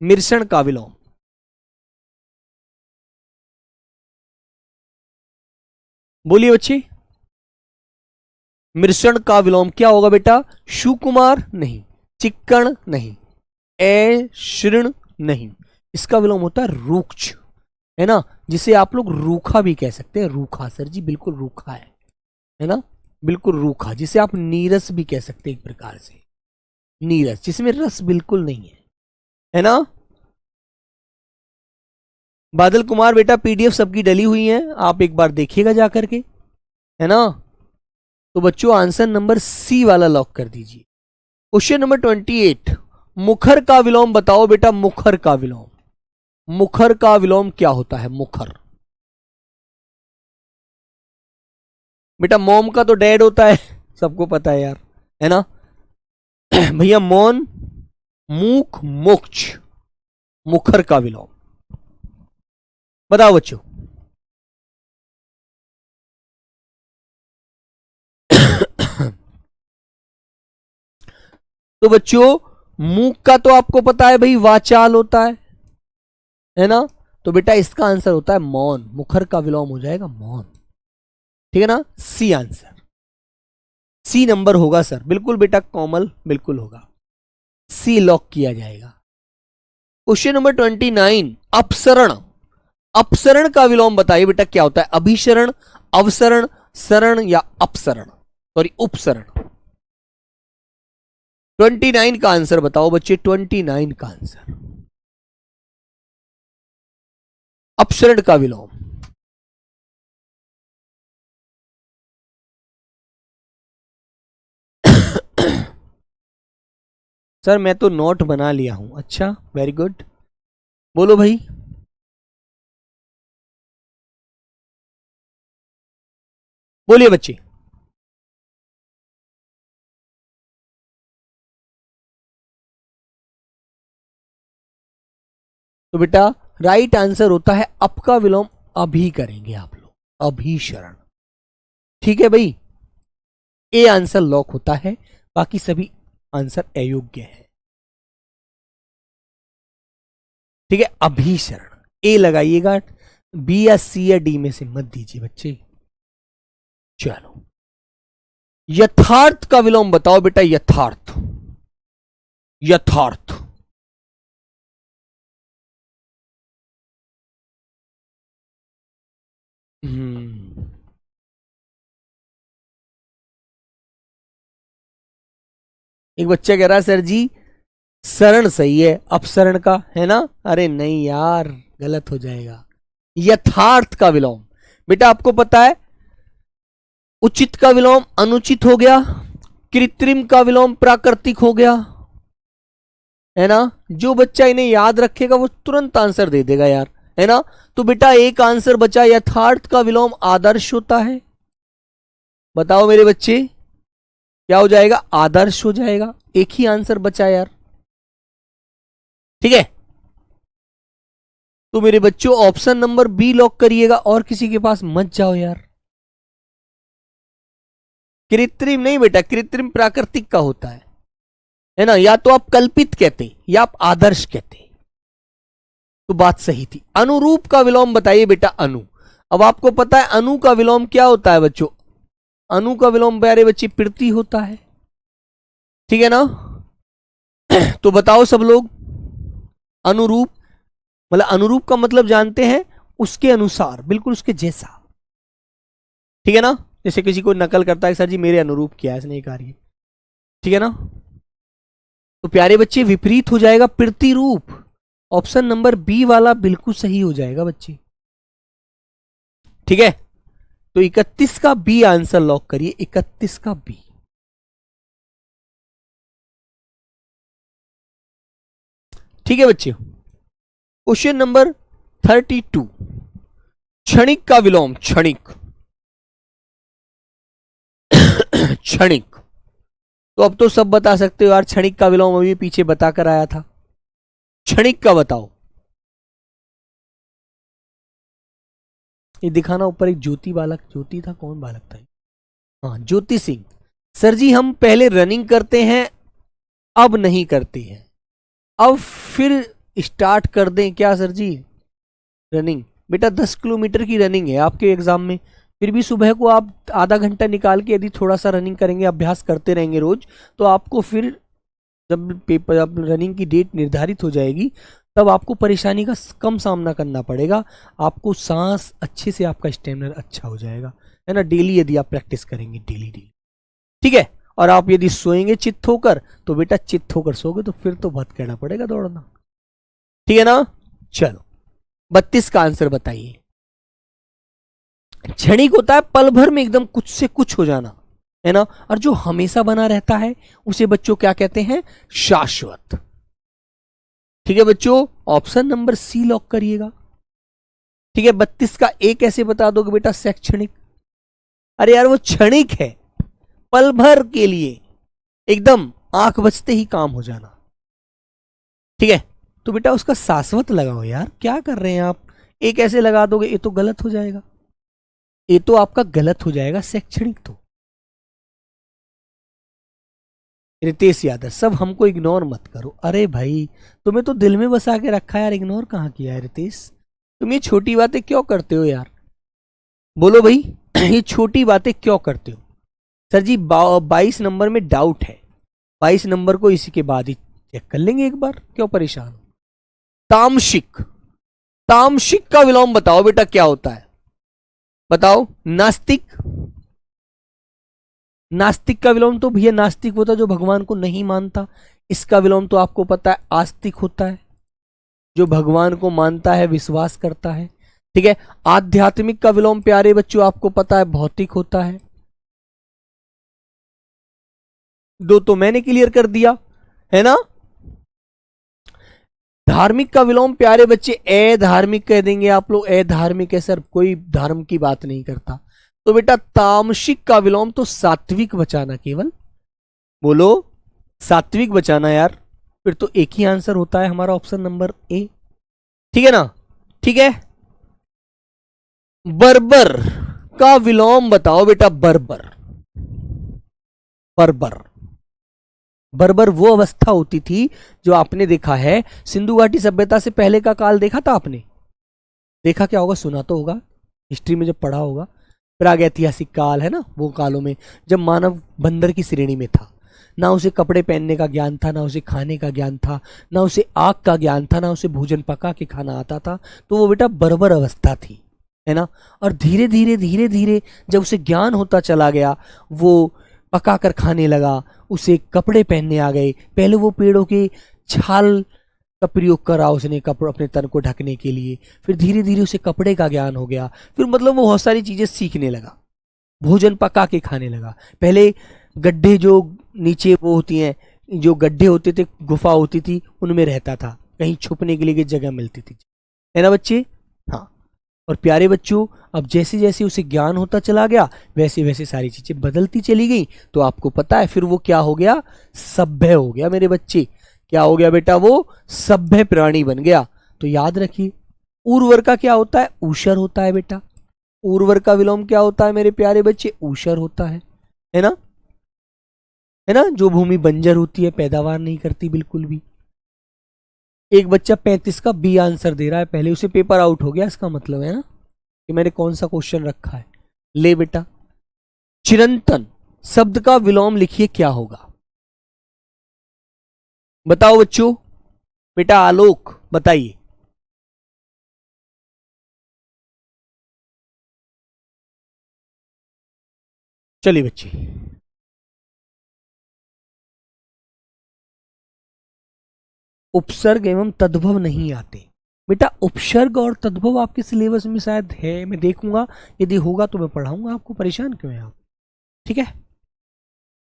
मिर्षण का विलोम, बोलिए बच्चे, मिर्षण का विलोम क्या होगा बेटा, सुकुमार नहीं, चिक्कण नहीं, श्रृण नहीं, इसका विलोम होता है रूक्ष, है ना, जिसे आप लोग रूखा भी कह सकते हैं, रूखा, सर जी बिल्कुल रूखा है ना, बिल्कुल रूखा, जिसे आप नीरस भी कह सकते हैं एक प्रकार से, नीरस जिसमें रस बिल्कुल नहीं है ना। बादल कुमार बेटा पीडीएफ सबकी डली हुई है, आप एक बार देखिएगा जाकर के, है ना। तो बच्चों आंसर नंबर सी वाला लॉक कर दीजिए। क्वेश्चन नंबर 28, मुखर का विलोम बताओ बेटा, मुखर का विलोम, मुखर का विलोम क्या होता है, मुखर, बेटा मोम का तो डैड होता है, सबको पता है यार, है ना। भैया मौन, मूक, मोक्ष, मुखर का विलोम बताओ बच्चों। तो बच्चों मूक का तो आपको पता है भाई वाचाल होता है ना, तो बेटा इसका आंसर होता है मौन, मुखर का विलोम हो जाएगा मौन, ठीक है ना, सी आंसर, सी नंबर होगा सर, बिल्कुल बेटा कोमल, बिल्कुल होगा, सी लॉक किया जाएगा। क्वेश्चन नंबर 29, अपसरण। अपसरण का विलोम बताइए बेटा क्या होता है? अभिसरण, अवसरण, सरण या अपसरण, सॉरी उपसरण। 29 का आंसर बताओ बच्चे, 29 का आंसर। अपसरण का विलोम। सर मैं तो नोट बना लिया हूं। अच्छा, वेरी गुड, बोलो भाई। बोलिए बच्चे। तो बेटा राइट आंसर होता है अप का विलोम अभी करेंगे आप लोग, अभिशरण। ठीक है भाई, ए आंसर लॉक होता है, बाकी सभी आंसर अयोग्य है। ठीक है, अभिसरण ए लगाइएगा, बी या सी या डी में से मत दीजिए बच्चे। चलो, यथार्थ का विलोम बताओ बेटा, यथार्थ। यथार्थ। एक बच्चा कह रहा है सर जी सरण सही है, अपसरण का है ना? अरे नहीं यार, गलत हो जाएगा। यथार्थ का विलोम बेटा आपको पता है, उचित का विलोम अनुचित हो गया, कृत्रिम का विलोम प्राकृतिक हो गया, है ना? जो बच्चा इन्हें याद रखेगा वो तुरंत आंसर दे देगा यार, है ना? तो बेटा एक आंसर बचा, यथार्थ का विलोम आदर्श होता है। बताओ मेरे बच्चे क्या हो जाएगा? आदर्श हो जाएगा। एक ही आंसर बचा यार, ठीक है? तो मेरे बच्चों ऑप्शन नंबर बी लॉक करिएगा, और किसी के पास मत जाओ यार। कृत्रिम नहीं बेटा, कृत्रिम प्राकृतिक का होता है ना? या तो आप कल्पित कहते या आप आदर्श कहते, तो बात सही थी। अनुरूप का विलोम बताइए बेटा, अनु। अब आपको पता है अनु का विलोम क्या होता है बच्चों? अनु का विलोम प्यारे बच्चे प्रीति होता है, ठीक है ना? तो बताओ सब लोग, अनुरूप मतलब, अनुरूप का मतलब जानते हैं उसके अनुसार, बिल्कुल उसके जैसा, ठीक है ना? जैसे किसी को नकल करता है, सर जी मेरे अनुरूप किया है इसने कार्य, ठीक है ना? तो प्यारे बच्चे विपरीत हो जाएगा, प्रतिरूप। ऑप्शन नंबर बी वाला बिल्कुल सही हो जाएगा बच्चे, ठीक है? तो 31 का बी आंसर लॉक करिए, 31 का बी। ठीक है बच्चे, क्वेश्चन नंबर 32, क्षणिक का विलोम, क्षणिक। क्षणिक, तो अब तो सब बता सकते हो यार, क्षणिक का विलोम अभी पीछे बता कर आया था। क्षणिक का बताओ। ये दिखाना ऊपर, एक ज्योति बालक, ज्योति था, कौन बालक था? हाँ, ज्योति सिंह। सर जी हम पहले रनिंग करते हैं, अब नहीं करते हैं, अब फिर स्टार्ट कर दें क्या सर जी रनिंग? बेटा 10 किलोमीटर की रनिंग है आपके एग्जाम में, फिर भी सुबह को आप आधा घंटा निकाल के यदि थोड़ा सा रनिंग करेंगे, अभ्यास करते रहेंगे रोज, तो आपको फिर जब पेपर, जब रनिंग की डेट निर्धारित हो जाएगी, तब आपको परेशानी का कम सामना करना पड़ेगा। आपको सांस अच्छे से, आपका स्टेमिना अच्छा हो जाएगा, है ना? डेली यदि आप प्रैक्टिस करेंगे, डेली डेली, ठीक है? और आप यदि सोएंगे चित्त होकर, तो बेटा चित्त होकर सोगे तो फिर तो बहुत कहना पड़ेगा दौड़ना, ठीक है ना? चलो 32 का आंसर बताइए। क्षणिक होता है पल भर में एकदम कुछ से कुछ हो जाना, है ना? और जो हमेशा बना रहता है उसे बच्चों क्या कहते हैं? शाश्वत। ठीक है बच्चों, ऑप्शन नंबर सी लॉक करिएगा। ठीक है, 32 का ए कैसे बता दोगे बेटा? शैक्षणिक। अरे यार वो क्षणिक है, पल भर के लिए, एकदम आंख बचते ही काम हो जाना, ठीक है? तो बेटा उसका शाश्वत लगाओ यार, क्या कर रहे हैं आप? ए कैसे लगा दोगे? ये तो गलत हो जाएगा, ये तो आपका गलत हो जाएगा, शैक्षणिक। तो रितेश यादव, सब हमको इग्नोर मत करो। अरे भाई तुम्हें तो दिल में बसा के रखा है यार, इग्नोर कहाँ किया है रितेश? तुम ये छोटी बातें क्यों करते हो यार? बोलो भाई, ये छोटी बातें क्यों करते हो? सर जी 22 नंबर में डाउट है, 22 नंबर को इसी के बाद ही चेक कर लेंगे एक बार, क्यों परेशान हो? तामसिक, तामसिक का विलोम बताओ बेटा क्या होता है, बताओ। नास्तिक, नास्तिक का विलोम तो भैया नास्तिक होता है जो भगवान को नहीं मानता। इसका विलोम तो आपको पता है आस्तिक होता है, जो भगवान को मानता है, विश्वास करता है। ठीक है। आध्यात्मिक का विलोम प्यारे बच्चों आपको पता है भौतिक होता है। दो तो मैंने क्लियर कर दिया है ना। धार्मिक का विलोम प्यारे बच्चे अधार्मिक कह देंगे आप लोग। अधार्मिक है सर, कोई धर्म की बात नहीं करता। तो बेटा तामसिक का विलोम तो सात्विक बचाना, केवल बोलो सात्विक बचाना यार। फिर तो एक ही आंसर होता है हमारा ऑप्शन नंबर ए। ठीक है ना, ठीक है। बर्बर का विलोम बताओ बेटा। बर्बर, बर्बर, बर्बर वो अवस्था होती थी जो आपने देखा है सिंधु घाटी सभ्यता से पहले का काल देखा था आपने। देखा क्या होगा, सुना तो होगा, हिस्ट्री में जब पढ़ा होगा। प्रागैतिहासिक काल है ना, वो कालों में जब मानव बंदर की श्रेणी में था। ना उसे कपड़े पहनने का ज्ञान था, ना उसे खाने का ज्ञान था, ना उसे आग का ज्ञान था, ना उसे भोजन पका के खाना आता था। तो वो बेटा बर्बर अवस्था थी, है ना। और धीरे धीरे धीरे धीरे जब उसे ज्ञान होता चला गया, वो पका कर खाने लगा, उसे कपड़े पहनने आ गए। पहले वो पेड़ों के छाल का प्रयोग करा उसने कपड़े अपने तन को ढकने के लिए। फिर धीरे धीरे उसे कपड़े का ज्ञान हो गया। फिर मतलब वो बहुत सारी चीजें सीखने लगा, भोजन पका के खाने लगा। पहले गड्ढे जो नीचे वो होती हैं, जो गड्ढे होते थे, गुफा होती थी, उनमें रहता था, कहीं छुपने के लिए जगह मिलती थी, है ना बच्चे। हाँ। और प्यारे बच्चों अब जैसे जैसे उसे ज्ञान होता चला गया वैसे वैसे सारी चीजें बदलती चली गई। तो आपको पता है फिर वो क्या हो गया, सभ्य हो गया मेरे बच्चे। क्या हो गया बेटा, वो सभ्य प्राणी बन गया। तो याद रखिए उर्वर का क्या होता है, ऊषर होता है बेटा। उर्वर का विलोम क्या होता है मेरे प्यारे बच्चे, ऊषर होता है ना, है ना। जो भूमि बंजर होती है, पैदावार नहीं करती बिल्कुल भी। एक बच्चा 35 का बी आंसर दे रहा है, पहले उसे पेपर आउट हो गया, इसका मतलब है ना कि मैंने कौन सा क्वेश्चन रखा है। ले बेटा, चिरंतन शब्द का विलोम लिखिए क्या होगा, बताओ बच्चों। बेटा आलोक बताइए। चलिए बच्चे, उपसर्ग एवं तद्भव नहीं आते। बेटा उपसर्ग और तद्भव आपके सिलेबस में शायद है, मैं देखूंगा, यदि होगा तो मैं पढ़ाऊंगा आपको, परेशान क्यों है आप। ठीक है।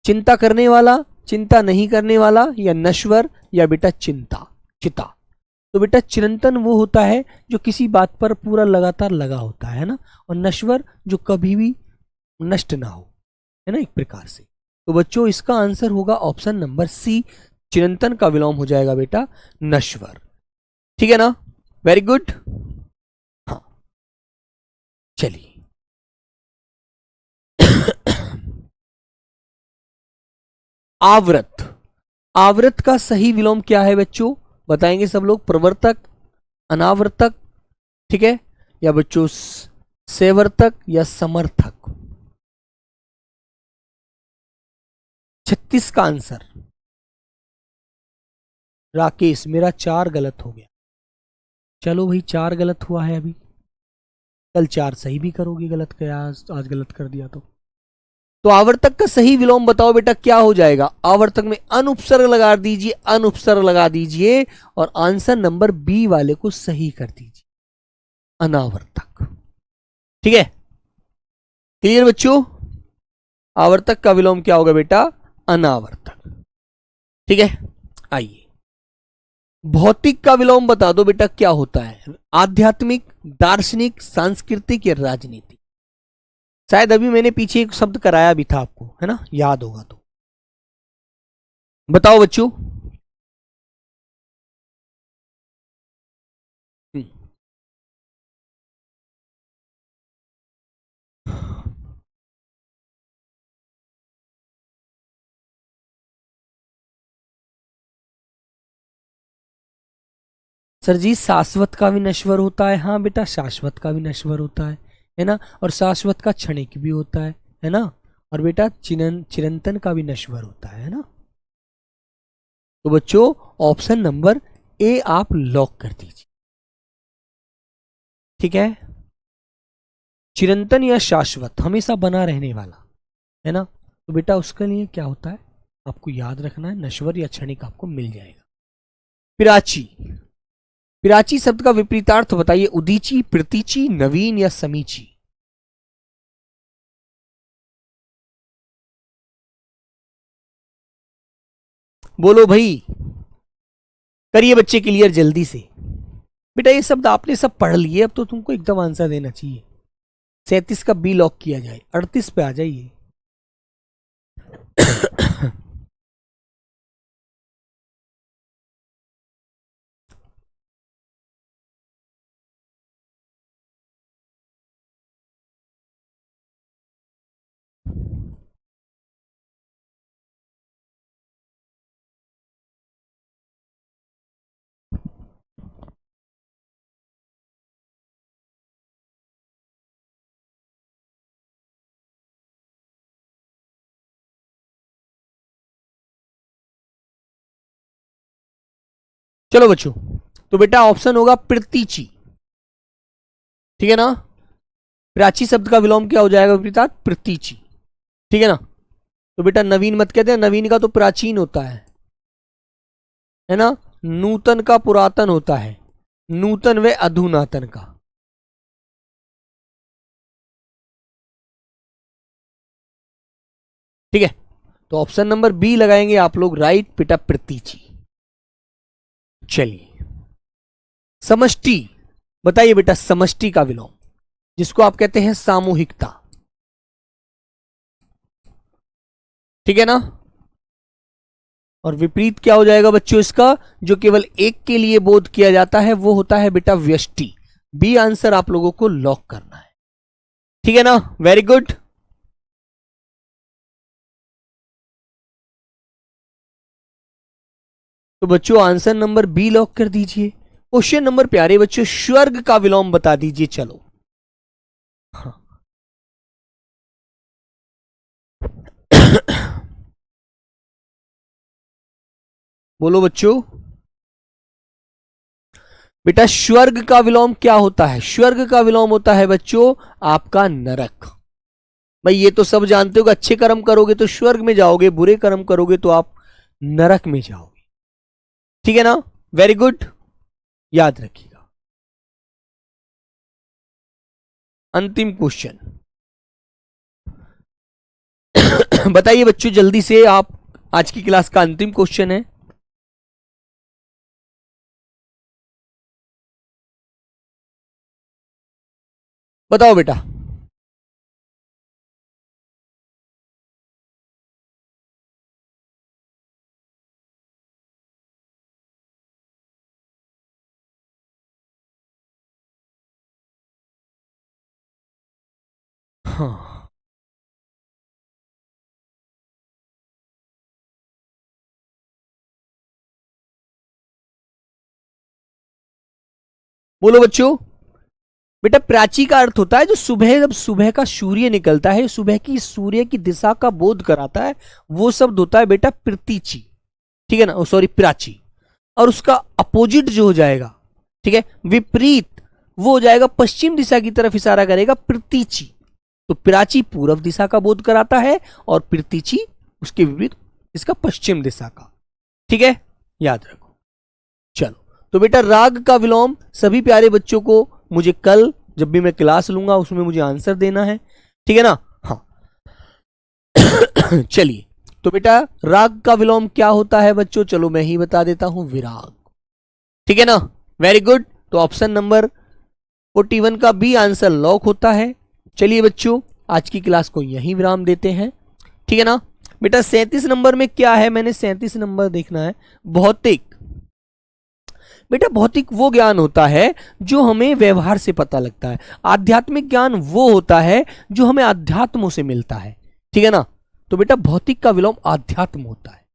चिंता करने वाला, चिंता नहीं करने वाला, या नश्वर, या बेटा चिंता, चिता। तो बेटा चिरंतन वो होता है जो किसी बात पर पूरा लगातार लगा होता है ना, और नश्वर जो कभी भी नष्ट ना हो, है ना, एक प्रकार से। तो बच्चों इसका आंसर होगा ऑप्शन नंबर सी, चिरंतन का विलोम हो जाएगा बेटा नश्वर। ठीक है ना, वेरी गुड। हाँ चलिए आवृत, आवृत का सही विलोम क्या है बच्चों, बताएंगे सब लोग। प्रवर्तक, अनावर्तक, ठीक है, या बच्चों सेवर्तक या समर्थक। 36 का आंसर राकेश, मेरा 4 गलत हो गया। चलो भाई 4 गलत हुआ है अभी, कल 4 सही भी करोगे, गलत क्या आज गलत कर दिया तो आवर्तक का सही विलोम बताओ बेटा क्या हो जाएगा। आवर्तक में अनुपसर्ग लगा दीजिए, अनुपसर्ग लगा दीजिए, और आंसर नंबर बी वाले को सही कर दीजिए, अनावर्तक। ठीक है, क्लियर बच्चों। आवर्तक का विलोम क्या होगा बेटा, अनावर्तक। ठीक है, आइए भौतिक का विलोम बता दो बेटा क्या होता है। आध्यात्मिक, दार्शनिक, सांस्कृतिक या राजनीतिक। शायद अभी मैंने पीछे एक शब्द कराया भी था आपको, है ना, याद होगा तो बताओ बच्चों। सर जी शाश्वत का भी नश्वर होता है, हाँ बेटा शाश्वत का भी नश्वर होता है ना। और शाश्वत का क्षणिक भी होता है ना। और बेटा चिरंतन का भी नश्वर होता है ना। तो बच्चों ऑप्शन नंबर ए आप लॉक कर दीजिए, ठीक है। चिरंतन या शाश्वत, हमेशा बना रहने वाला, है ना, तो बेटा उसके लिए क्या होता है, आपको याद रखना है, नश्वर या क्षणिक आपको मिल जाएगा। पिराची, पिराची शब्द का विपरीतार्थ बताइए, उदीची, प्रतीची, नवीन या समीची। बोलो भाई, करिए बच्चे क्लियर जल्दी से। बेटा ये शब्द आपने सब पढ़ लिए, अब तो तुमको एकदम आंसर देना चाहिए। 37 का बी लॉक किया जाए, 38 पे आ जाइए। चलो बच्चों, तो बेटा ऑप्शन होगा प्रतीची, ठीक है ना। प्राची शब्द का विलोम क्या हो जाएगा विपरीतार्थ, प्रतीची, ठीक है ना। तो बेटा नवीन मत कहते हैं, नवीन का तो प्राचीन होता है ना। नूतन का पुरातन होता है, नूतन व अधुनातन का। ठीक है, तो ऑप्शन नंबर बी लगाएंगे आप लोग राइट बेटा, प्रतीची। चलिए समष्टि, बताइए बेटा समष्टि का विलोम, जिसको आप कहते हैं सामूहिकता, ठीक है ना। और विपरीत क्या हो जाएगा बच्चों इसका, जो केवल एक के लिए बोध किया जाता है वो होता है बेटा व्यष्टि। बी आंसर आप लोगों को लॉक करना है, ठीक है ना। Very good. तो बच्चों आंसर नंबर बी लॉक कर दीजिए। क्वेश्चन नंबर प्यारे बच्चों, स्वर्ग का विलोम बता दीजिए। चलो हाँ। बोलो बच्चों, बेटा स्वर्ग का विलोम क्या होता है, स्वर्ग का विलोम होता है बच्चों आपका नरक। भाई ये तो सब जानते हो कि अच्छे कर्म करोगे तो स्वर्ग में जाओगे, बुरे कर्म करोगे तो आप नरक में जाओगे, ठीक है ना। वेरी गुड, याद रखिएगा। अंतिम क्वेश्चन बताइए बच्चों जल्दी से, आप आज की क्लास का अंतिम क्वेश्चन है। बताओ बेटा। हाँ बोलो बच्चों। बेटा प्राची का अर्थ होता है जो सुबह, जब सुबह का सूर्य निकलता है, सुबह की सूर्य की दिशा का बोध कराता है, वो शब्द होता है बेटा प्रतीची, ठीक है ना, सॉरी प्राची। और उसका अपोजिट जो हो जाएगा, ठीक है, विपरीत, वो हो जाएगा पश्चिम दिशा की तरफ इशारा करेगा, प्रतीची। तो प्राची पूर्व दिशा का बोध कराता है और प्रतीची उसके विपरीत इसका पश्चिम दिशा का, ठीक है, याद रखो। चलो तो बेटा राग का विलोम सभी प्यारे बच्चों को मुझे कल जब भी मैं क्लास लूंगा उसमें मुझे आंसर देना है, ठीक है ना। हाँ चलिए, तो बेटा राग का विलोम क्या होता है बच्चों, चलो मैं ही बता देता हूं, विराग, ठीक है ना। वेरी गुड, तो ऑप्शन नंबर 41 का बी आंसर लॉक होता है। चलिए बच्चों आज की क्लास को यहीं विराम देते हैं, ठीक है ना। बेटा 37 नंबर में क्या है, मैंने 37 नंबर देखना है, भौतिक। बेटा भौतिक वो ज्ञान होता है जो हमें व्यवहार से पता लगता है, आध्यात्मिक ज्ञान वो होता है जो हमें अध्यात्मों से मिलता है, ठीक है ना। तो बेटा भौतिक का विलोम आध्यात्म होता है।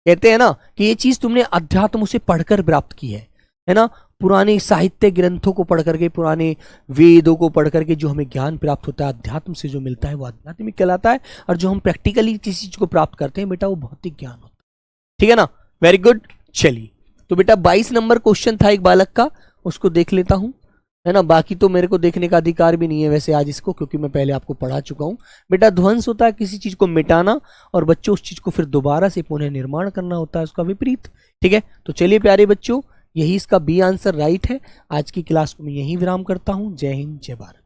कहते हैं ना कि ये चीज तुमने अध्यात्मों से पढ़कर प्राप्त की है ना। पुराने साहित्य ग्रंथों को पढ़ करके, पुराने वेदों को पढ़ करके जो हमें ज्ञान प्राप्त होता है अध्यात्म से, जो मिलता है वो आध्यात्मिक कहलाता है। और जो हम प्रैक्टिकली किसी चीज को प्राप्त करते हैं बेटा वो भौतिक ज्ञान होता है, ठीक है ना। Very good. चलिए तो बेटा 22 नंबर क्वेश्चन था एक बालक का, उसको देख लेता हूं, है ना। बाकी तो मेरे को देखने का अधिकार भी नहीं है वैसे आज इसको, क्योंकि मैं पहले आपको पढ़ा चुका हूं। बेटा ध्वंस होता है किसी चीज को मिटाना, और बच्चों उस चीज को फिर दोबारा से पुनः निर्माण करना होता है उसका विपरीत। ठीक है, तो चलिए प्यारे बच्चों, यही इसका बी आंसर राइट है। आज की क्लास को मैं यहीं विराम करता हूं। जय हिंद, जय भारत।